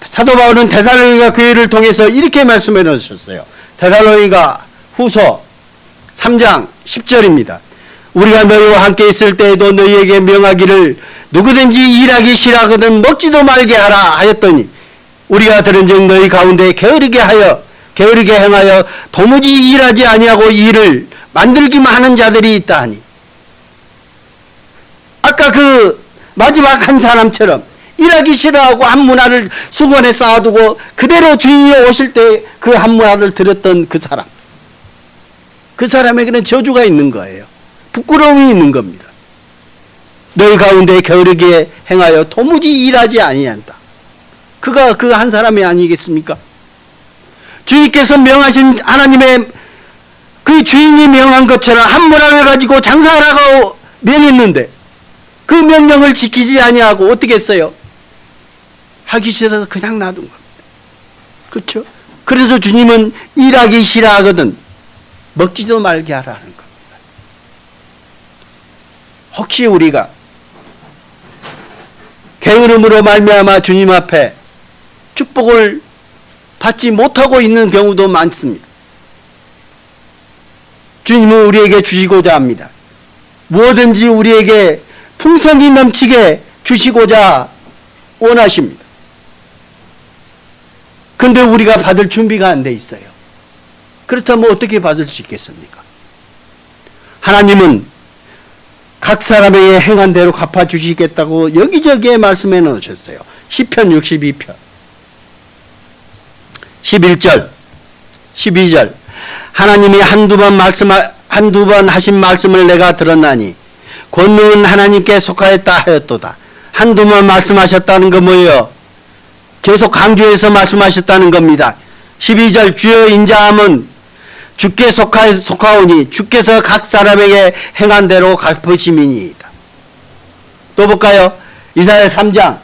Speaker 1: 사도 바울은 데살로니가 교회를 통해서 이렇게 말씀해 놓으셨어요. 데살로니가 후서 3장 10절입니다. 우리가 너희와 함께 있을 때에도 너희에게 명하기를 누구든지 일하기 싫어하거든 먹지도 말게 하라 하였더니 우리가 들은즉 너희 가운데 게으르게 행하여 도무지 일하지 아니하고 일을 만들기만 하는 자들이 있다 하니, 아까 그 마지막 한 사람처럼 일하기 싫어하고 한 문화를 수건에 쌓아두고 그대로 주인이 오실 때 그 한 문화를 들었던 그 사람에게는 저주가 있는 거예요. 부끄러움이 있는 겁니다. 너희 가운데 게으르게 행하여 도무지 일하지 아니한다. 그가 그 한 사람이 아니겠습니까? 주님께서 명하신 하나님의 그 주인이 명한 것처럼 한 문화를 가지고 장사하라고 명했는데 그 명령을 지키지 아니하고 어떻게 했어요? 하기 싫어서 그냥 놔둔 겁니다. 그렇죠? 그래서 주님은 일하기 싫어하거든 먹지도 말게 하라는 겁니다. 혹시 우리가 게으름으로 말미암아 주님 앞에 축복을 받지 못하고 있는 경우도 많습니다. 주님은 우리에게 주시고자 합니다. 무엇든지 우리에게 풍성이 넘치게 주시고자 원하십니다. 근데 우리가 받을 준비가 안 돼 있어요. 그렇다면 어떻게 받을 수 있겠습니까? 하나님은 각 사람에게 행한 대로 갚아주시겠다고 여기저기에 말씀해 놓으셨어요. 시편 62편 11절 12절 하나님이 한두 번 하신 말씀을 내가 들었나니 권능은 하나님께 속하였다 하였도다. 한두 번 말씀하셨다는 건 뭐예요? 계속 강조해서 말씀하셨다는 겁니다. 12절 주여 인자함은 주께 속하오니 주께서 각 사람에게 행한 대로 갚으심이니이다. 또 볼까요? 이사야 3장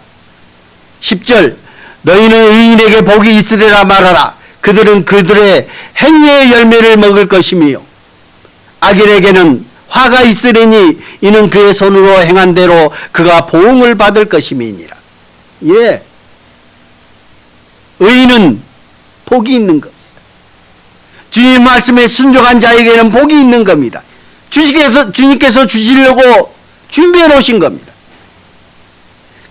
Speaker 1: 10절 너희는 의인에게 복이 있으리라 말하라. 그들은 그들의 행위의 열매를 먹을 것이며 악인에게는 화가 있으리니 이는 그의 손으로 행한 대로 그가 보응을 받을 것임이니라. 예, 의인은 복이 있는 겁니다. 주님 말씀에 순종한 자에게는 복이 있는 겁니다. 주님께서 주시려고 준비해 놓으신 겁니다.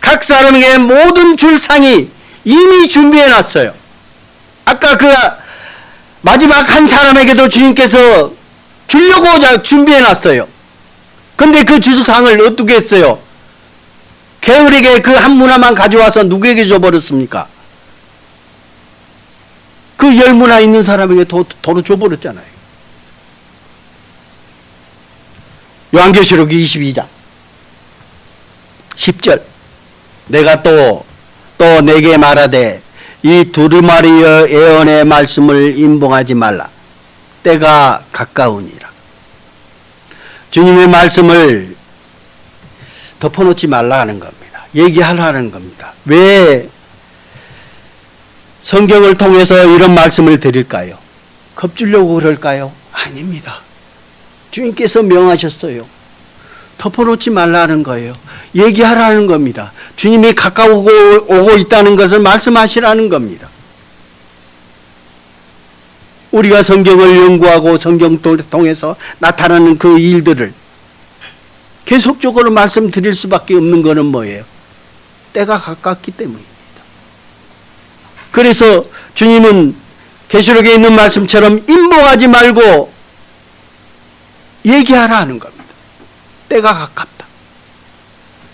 Speaker 1: 각 사람에게 모든 줄 상이 이미 준비해 놨어요. 아까 그 마지막 한 사람에게도 주님께서 주려고 준비해 놨어요. 근데 그 주상을 어떻게 했어요? 게으르게 그 한 문화만 가져와서 누구에게 줘버렸습니까? 그 10문화 있는 사람에게 도로 줘버렸잖아요. 요한계시록 22장 10절 내가 또 내게 말하되 이 두루마리의 예언의 말씀을 임봉하지 말라. 때가 가까우니라. 주님의 말씀을 덮어놓지 말라 하는 겁니다. 얘기하라는 겁니다. 왜 성경을 통해서 이런 말씀을 드릴까요? 겁주려고 그럴까요? 아닙니다. 주님께서 명하셨어요. 덮어놓지 말라는 거예요. 얘기하라는 겁니다. 주님이 가까우고 오고 있다는 것을 말씀하시라는 겁니다. 우리가 성경을 연구하고 성경 통해서 나타나는 그 일들을 계속적으로 말씀드릴 수밖에 없는 것은 뭐예요? 때가 가깝기 때문입니다. 그래서 주님은 계시록에 있는 말씀처럼 임봉하지 말고 얘기하라 하는 겁니다. 때가 가깝다.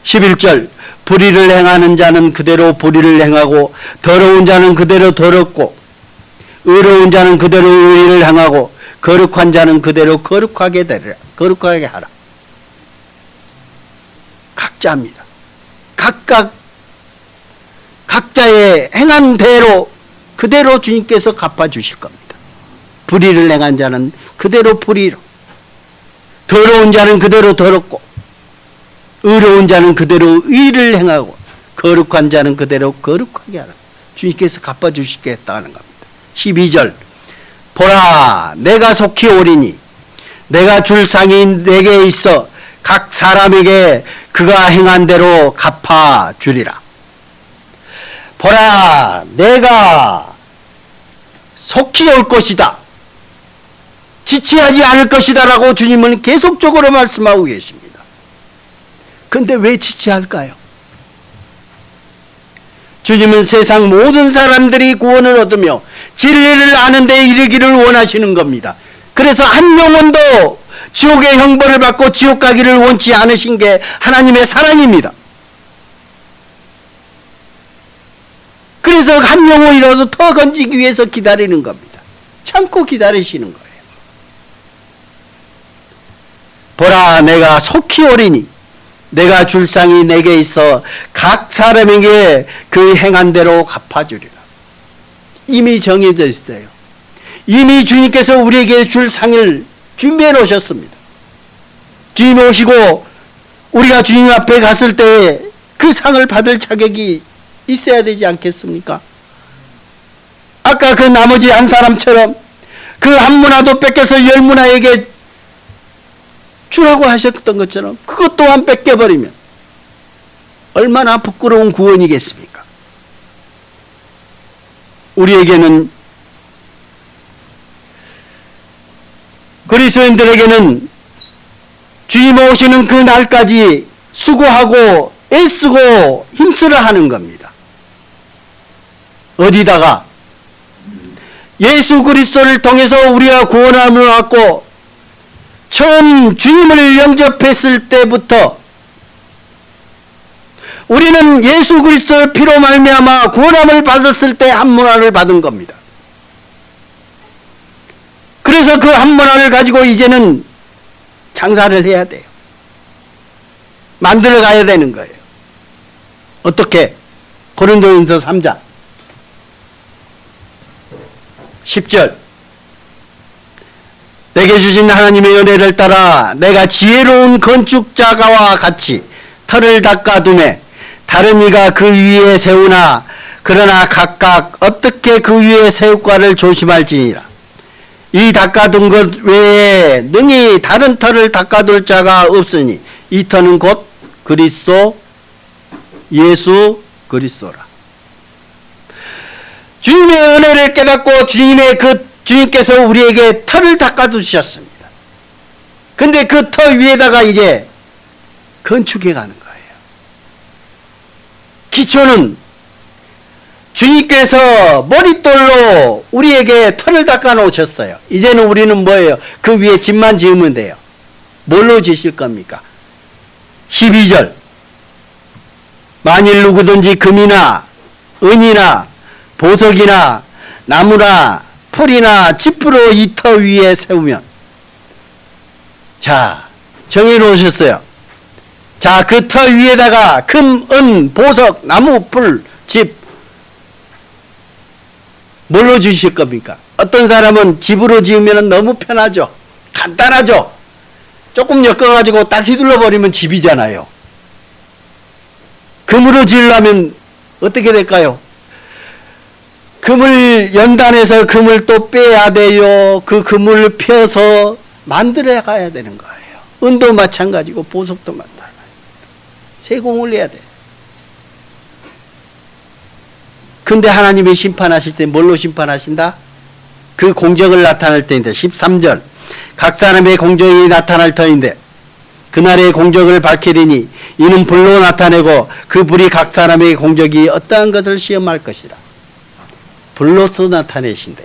Speaker 1: 11절 불의를 행하는 자는 그대로 불의를 행하고 더러운 자는 그대로 더럽고 의로운 자는 그대로 의를 행하고 거룩한 자는 그대로 거룩하게 하라. 각자입니다. 각자의 행한 대로 그대로 주님께서 갚아주실 겁니다. 불의를 행한 자는 그대로 불의로, 더러운 자는 그대로 더럽고 의로운 자는 그대로 의를 행하고 거룩한 자는 그대로 거룩하게 하라. 주님께서 갚아주시겠다는 겁니다. 12절 보라 내가 속히 오리니 내가 줄 상이 내게 있어 각 사람에게 그가 행한 대로 갚아주리라. 보라 내가 속히 올 것이다. 지체하지 않을 것이다라고 주님은 계속적으로 말씀하고 계십니다. 그런데 왜 지체할까요? 주님은 세상 모든 사람들이 구원을 얻으며 진리를 아는 데 이르기를 원하시는 겁니다. 그래서 한 영혼도 지옥의 형벌을 받고 지옥 가기를 원치 않으신 게 하나님의 사랑입니다. 그래서 한 영혼이라도 더 건지기 위해서 기다리는 겁니다. 참고 기다리시는 거예요. 보라, 내가 속히 오리니 내가 줄 상이 내게 있어 각 사람에게 그 행한 대로 갚아주리라. 이미 정해져 있어요. 이미 주님께서 우리에게 줄 상을 준비해 놓으셨습니다. 주님 오시고 우리가 주님 앞에 갔을 때 그 상을 받을 자격이 있어야 되지 않겠습니까? 아까 그 나머지 한 사람처럼 그 한 문화도 뺏겨서 열 문화에게 주라고 하셨던 것처럼 그것 또한 뺏겨버리면 얼마나 부끄러운 구원이겠습니까? 우리에게는, 그리스도인들에게는 주님 오시는 그 날까지 수고하고 애쓰고 힘쓰려 하는 겁니다. 어디다가? 예수 그리스도를 통해서 우리가 구원함을 받고 처음 주님을 영접했을 때부터 우리는 예수 그리스도의 피로 말미암아 구원함을 받았을 때 한 문화를 받은 겁니다. 그래서 그 한 문화를 가지고 이제는 장사를 해야 돼요. 만들어 가야 되는 거예요. 어떻게? 고린도전서 3장 10절, 내게 주신 하나님의 은혜를 따라 내가 지혜로운 건축자가와 같이 터를 닦아두매 다른 이가 그 위에 세우나 그러나 각각 어떻게 그 위에 세울까를 조심할지니라. 이 닦아둔 것 외에 능히 다른 터를 닦아둘 자가 없으니 이 터는 곧 그리스도, 예수 그리스도라. 주님의 은혜를 깨닫고 주님께서 우리에게 터를 닦아두셨습니다. 근데 그 터 위에다가 이제 건축해 가는 거예요. 기초는 주님께서 머릿돌로 우리에게 터를 닦아 놓으셨어요. 이제는 우리는 뭐예요? 그 위에 집만 지으면 돼요. 뭘로 지실 겁니까? 12절, 만일 누구든지 금이나 은이나 보석이나 나무나 풀이나 짚으로 이 터 위에 세우면, 자, 정해 놓으셨어요. 자, 그 터 위에다가 금, 은, 보석, 나무, 풀, 집, 뭘로 주실 겁니까? 어떤 사람은 집으로 지으면 너무 편하죠. 간단하죠. 조금 엮어가지고 딱 휘둘러 버리면 집이잖아요. 금으로 지으려면 어떻게 될까요? 금을 연단해서 금을 또 빼야 돼요. 그 금을 펴서 만들어 가야 되는 거예요. 은도 마찬가지고 보석도 마찬가지고 세공을 해야 돼. 근데 하나님이 심판하실 때 뭘로 심판하신다? 그 공적을 나타낼 때인데 13절, 각 사람의 공적이 나타날 터인데 그날의 공적을 밝히리니 이는 불로 나타내고 그 불이 각 사람의 공적이 어떠한 것을 시험할 것이라. 불로서 나타내신대.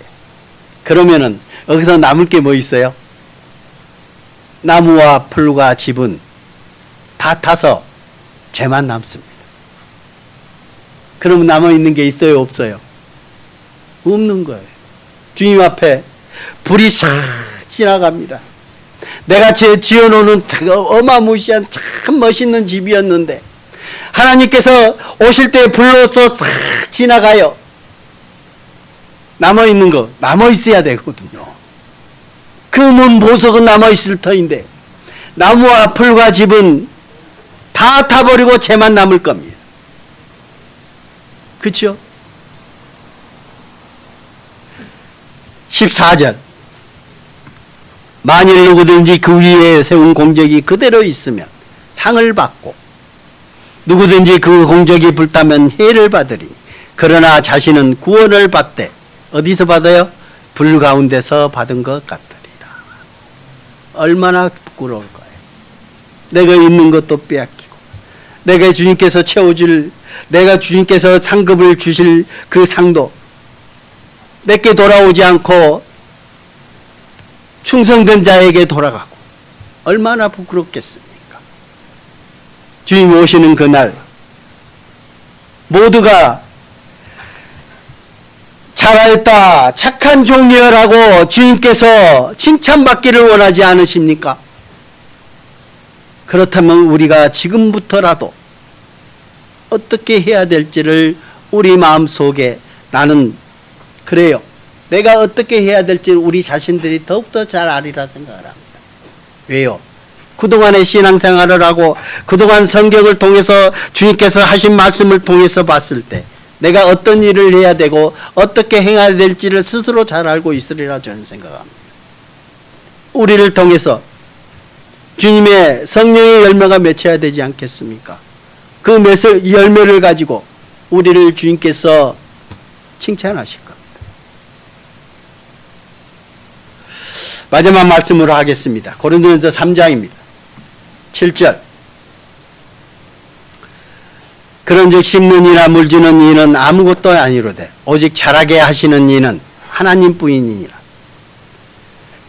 Speaker 1: 그러면은 여기서 남을 게 뭐 있어요? 나무와 풀과 집은 다 타서 재만 남습니다. 그러면 남아있는 게 있어요, 없어요? 없는 거예요. 주님 앞에 불이 싹 지나갑니다. 내가 지어놓는 어마무시한 참 멋있는 집이었는데 하나님께서 오실 때 불로서 싹 지나가요. 남아있는 거, 남아있어야 되거든요. 금은 보석은 남아있을 터인데 나무와 풀과 집은 다 타버리고 재만 남을 겁니다. 그렇죠? 14절, 만일 누구든지 그 위에 세운 공적이 그대로 있으면 상을 받고 누구든지 그 공적이 불타면 해를 받으리니 그러나 자신은 구원을 받되 어디서 받아요? 불 가운데서 받은 것 같으리라. 얼마나 부끄러울 거예요. 내가 있는 것도 빼앗기고, 내가 주님께서 채워줄, 내가 주님께서 상급을 주실 그 상도 내게 돌아오지 않고 충성된 자에게 돌아가고, 얼마나 부끄럽겠습니까? 주님 오시는 그날 모두가 잘하였다, 착한 종이여라고 주님께서 칭찬받기를 원하지 않으십니까? 그렇다면 우리가 지금부터라도 어떻게 해야 될지를 우리 마음속에, 나는 그래요, 내가 어떻게 해야 될지를 우리 자신들이 더욱더 잘 아리라 생각을 합니다. 왜요? 그동안의 신앙생활을 하고 그동안 성경을 통해서 주님께서 하신 말씀을 통해서 봤을 때 내가 어떤 일을 해야 되고 어떻게 행해야 될지를 스스로 잘 알고 있으리라 저는 생각합니다. 우리를 통해서 주님의 성령의 열매가 맺혀야 되지 않겠습니까? 그 열매를 가지고 우리를 주님께서 칭찬하실 겁니다. 마지막 말씀으로 하겠습니다. 고린도전서 3장입니다. 7절. 그런즉 심는 이나 물주는 이는 아무것도 아니로되 오직 자라게 하시는 이는 하나님뿐이니라.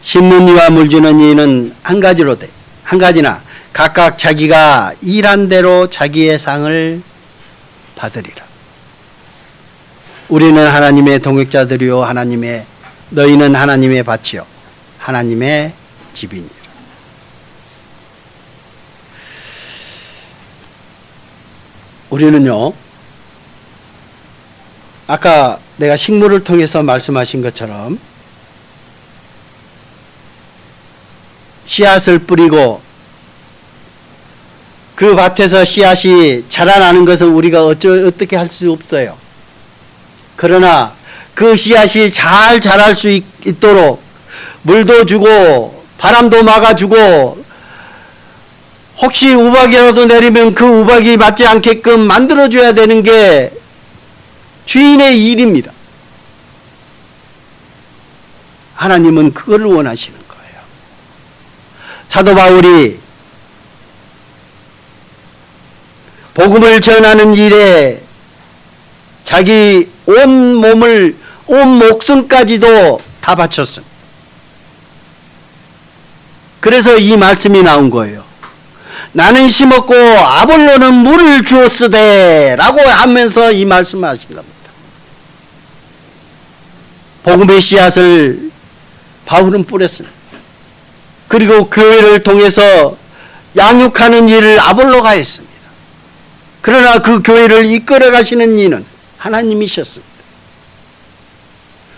Speaker 1: 심는 이와 물주는 이는 한 가지로되 한 가지나 각각 자기가 일한 대로 자기의 상을 받으리라. 우리는 하나님의 동역자들이요 너희는 하나님의 밭이요 하나님의 집이니라. 우리는요, 아까 내가 식물을 통해서 말씀하신 것처럼 씨앗을 뿌리고 그 밭에서 씨앗이 자라나는 것을 우리가 어떻게 할 수 없어요. 그러나 그 씨앗이 잘 자랄 수 있도록 물도 주고 바람도 막아주고 혹시 우박이라도 내리면 그 우박이 맞지 않게끔 만들어줘야 되는 게 주인의 일입니다. 하나님은 그걸 원하시는 거예요. 사도 바울이 복음을 전하는 일에 자기 온 몸을, 온 목숨까지도 다 바쳤습니다. 그래서 이 말씀이 나온 거예요. 나는 심었고 아볼로는 물을 주었으되 라고 하면서 이 말씀을 하신 겁니다. 복음의 씨앗을 바울은 뿌렸습니다. 그리고 교회를 통해서 양육하는 일을 아볼로가 했습니다. 그러나 그 교회를 이끌어 가시는 이는 하나님이셨습니다.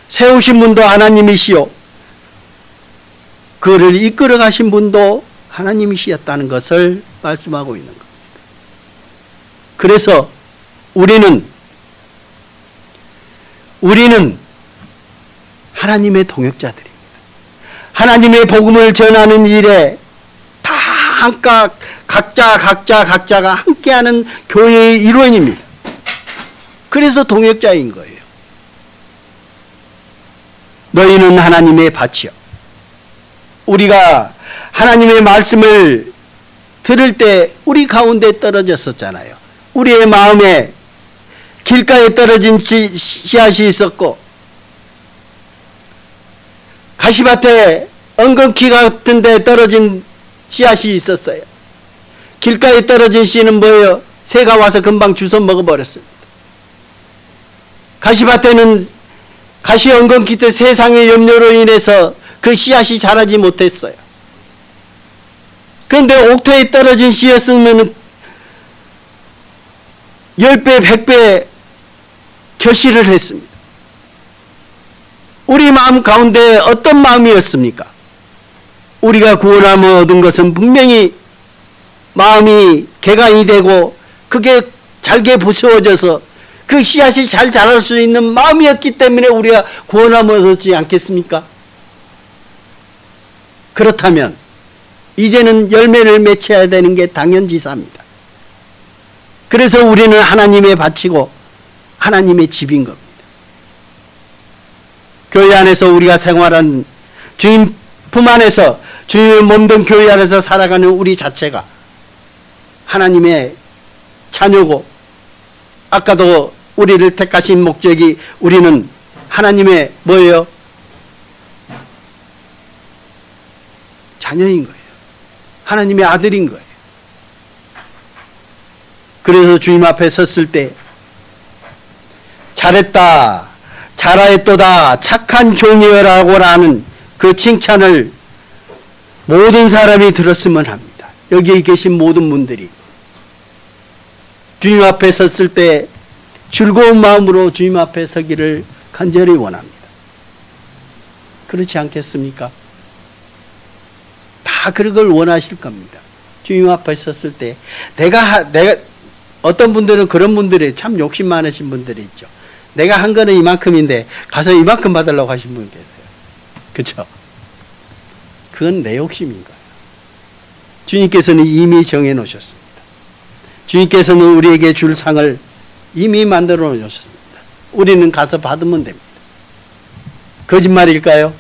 Speaker 1: 세우신 분도 하나님이시요 그를 이끌어 가신 분도 하나님이시였다는 것을 말씀하고 있는 겁니다. 그래서 우리는 하나님의 동역자들입니다. 하나님의 복음을 전하는 일에 다 각자가 함께하는 교회의 일원입니다. 그래서 동역자인 거예요. 너희는 하나님의 밭이요. 우리가 하나님의 말씀을 들을 때 우리 가운데 떨어졌었잖아요. 우리의 마음에 길가에 떨어진 씨앗이 있었고 가시밭에 엉겅퀴 같은 데 떨어진 씨앗이 있었어요. 길가에 떨어진 씨는 뭐예요? 새가 와서 금방 주워 먹어버렸습니다. 가시밭에는 가시 엉겅퀴 때 세상의 염려로 인해서 그 씨앗이 자라지 못했어요. 그런데 옥토에 떨어진 씨였으면 10배, 100배 결실을 했습니다. 우리 마음 가운데 어떤 마음이었습니까? 우리가 구원함을 얻은 것은 분명히 마음이 개간이 되고 그게 잘게 부스워져서 그 씨앗이 잘 자랄 수 있는 마음이었기 때문에 우리가 구원함을 얻었지 않겠습니까? 그렇다면 이제는 열매를 맺혀야 되는 게 당연지사입니다. 그래서 우리는 하나님의 밭이고 하나님의 집인 겁니다. 교회 안에서 우리가 생활한 주님 품 안에서 주님의 몸된 교회 안에서 살아가는 우리 자체가 하나님의 자녀고, 아까도 우리를 택하신 목적이 우리는 하나님의 뭐예요? 자녀인 거예요. 하나님의 아들인 거예요. 그래서 주님 앞에 섰을 때 잘했다, 잘하였도다, 착한 종이여라고 하는 그 칭찬을 모든 사람이 들었으면 합니다. 여기에 계신 모든 분들이 주님 앞에 섰을 때 즐거운 마음으로 주님 앞에 서기를 간절히 원합니다. 그렇지 않겠습니까? 다 그런 걸 원하실 겁니다. 주님 앞에 섰을 때 내가 어떤 분들은 그런 분들이 참 욕심 많으신 분들이 있죠. 내가 한 거는 이만큼인데 가서 이만큼 받으려고 하신 분 계세요. 그렇죠? 그건 내 욕심인 거예요. 주님께서는 이미 정해 놓으셨습니다. 주님께서는 우리에게 줄 상을 이미 만들어 놓으셨습니다. 우리는 가서 받으면 됩니다. 거짓말일까요?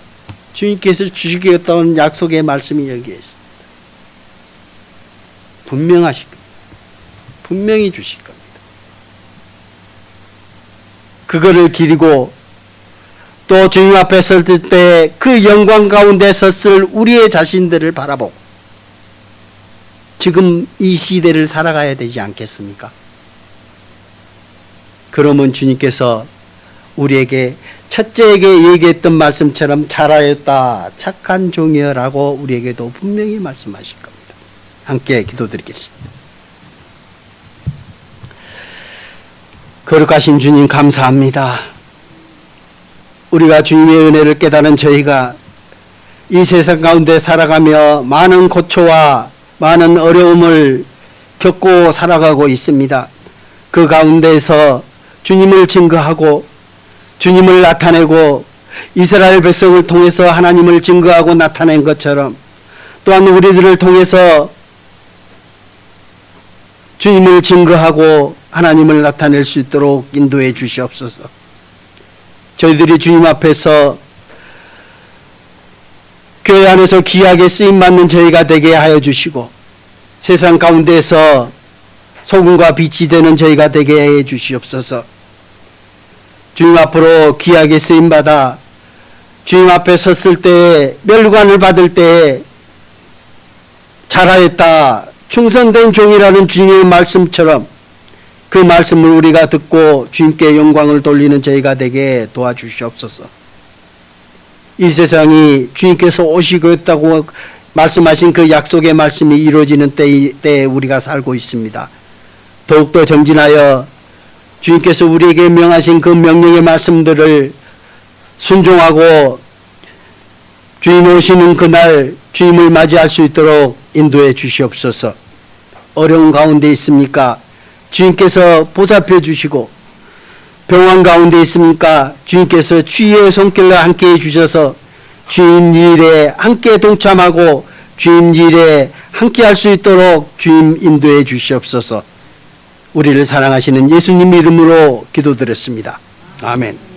Speaker 1: 주님께서 주시겠다는 약속의 말씀이 여기에 있습니다. 분명하실 겁니다. 분명히 주실 겁니다. 그거를 기리고 또 주님 앞에 설 때 그 영광 가운데 섰을 우리의 자신들을 바라보고 지금 이 시대를 살아가야 되지 않겠습니까? 그러면 주님께서 우리에게 첫째에게 얘기했던 말씀처럼 잘하였다, 착한 종이여라고 우리에게도 분명히 말씀하실 겁니다. 함께 기도드리겠습니다. 거룩하신 주님 감사합니다. 우리가 주님의 은혜를 깨달은 저희가 이 세상 가운데 살아가며 많은 고초와 많은 어려움을 겪고 살아가고 있습니다. 그 가운데에서 주님을 증거하고 주님을 나타내고 이스라엘 백성을 통해서 하나님을 증거하고 나타낸 것처럼 또한 우리들을 통해서 주님을 증거하고 하나님을 나타낼 수 있도록 인도해 주시옵소서. 저희들이 주님 앞에서 교회 안에서 귀하게 쓰임받는 저희가 되게 하여 주시고 세상 가운데서 소금과 빛이 되는 저희가 되게 해 주시옵소서. 주님 앞으로 귀하게 쓰임받아 주님 앞에 섰을 때 멸관을 받을 때 잘하였다, 충성된 종이라는 주님의 말씀처럼 그 말씀을 우리가 듣고 주님께 영광을 돌리는 저희가 되게 도와주시옵소서. 이 세상이 주님께서 오시겠다고 말씀하신 그 약속의 말씀이 이루어지는 때에 우리가 살고 있습니다. 더욱더 정진하여 주님께서 우리에게 명하신 그 명령의 말씀들을 순종하고 주님 오시는 그날 주님을 맞이할 수 있도록 인도해 주시옵소서. 어려운 가운데 있습니까? 주님께서 보살펴 주시고 병환 가운데 있습니까? 주님께서 주의 손길로 함께해 주셔서 주님 일에 함께 동참하고 주님 일에 함께할 수 있도록 주님 인도해 주시옵소서. 우리를 사랑하시는 예수님 이름으로 기도드렸습니다. 아멘.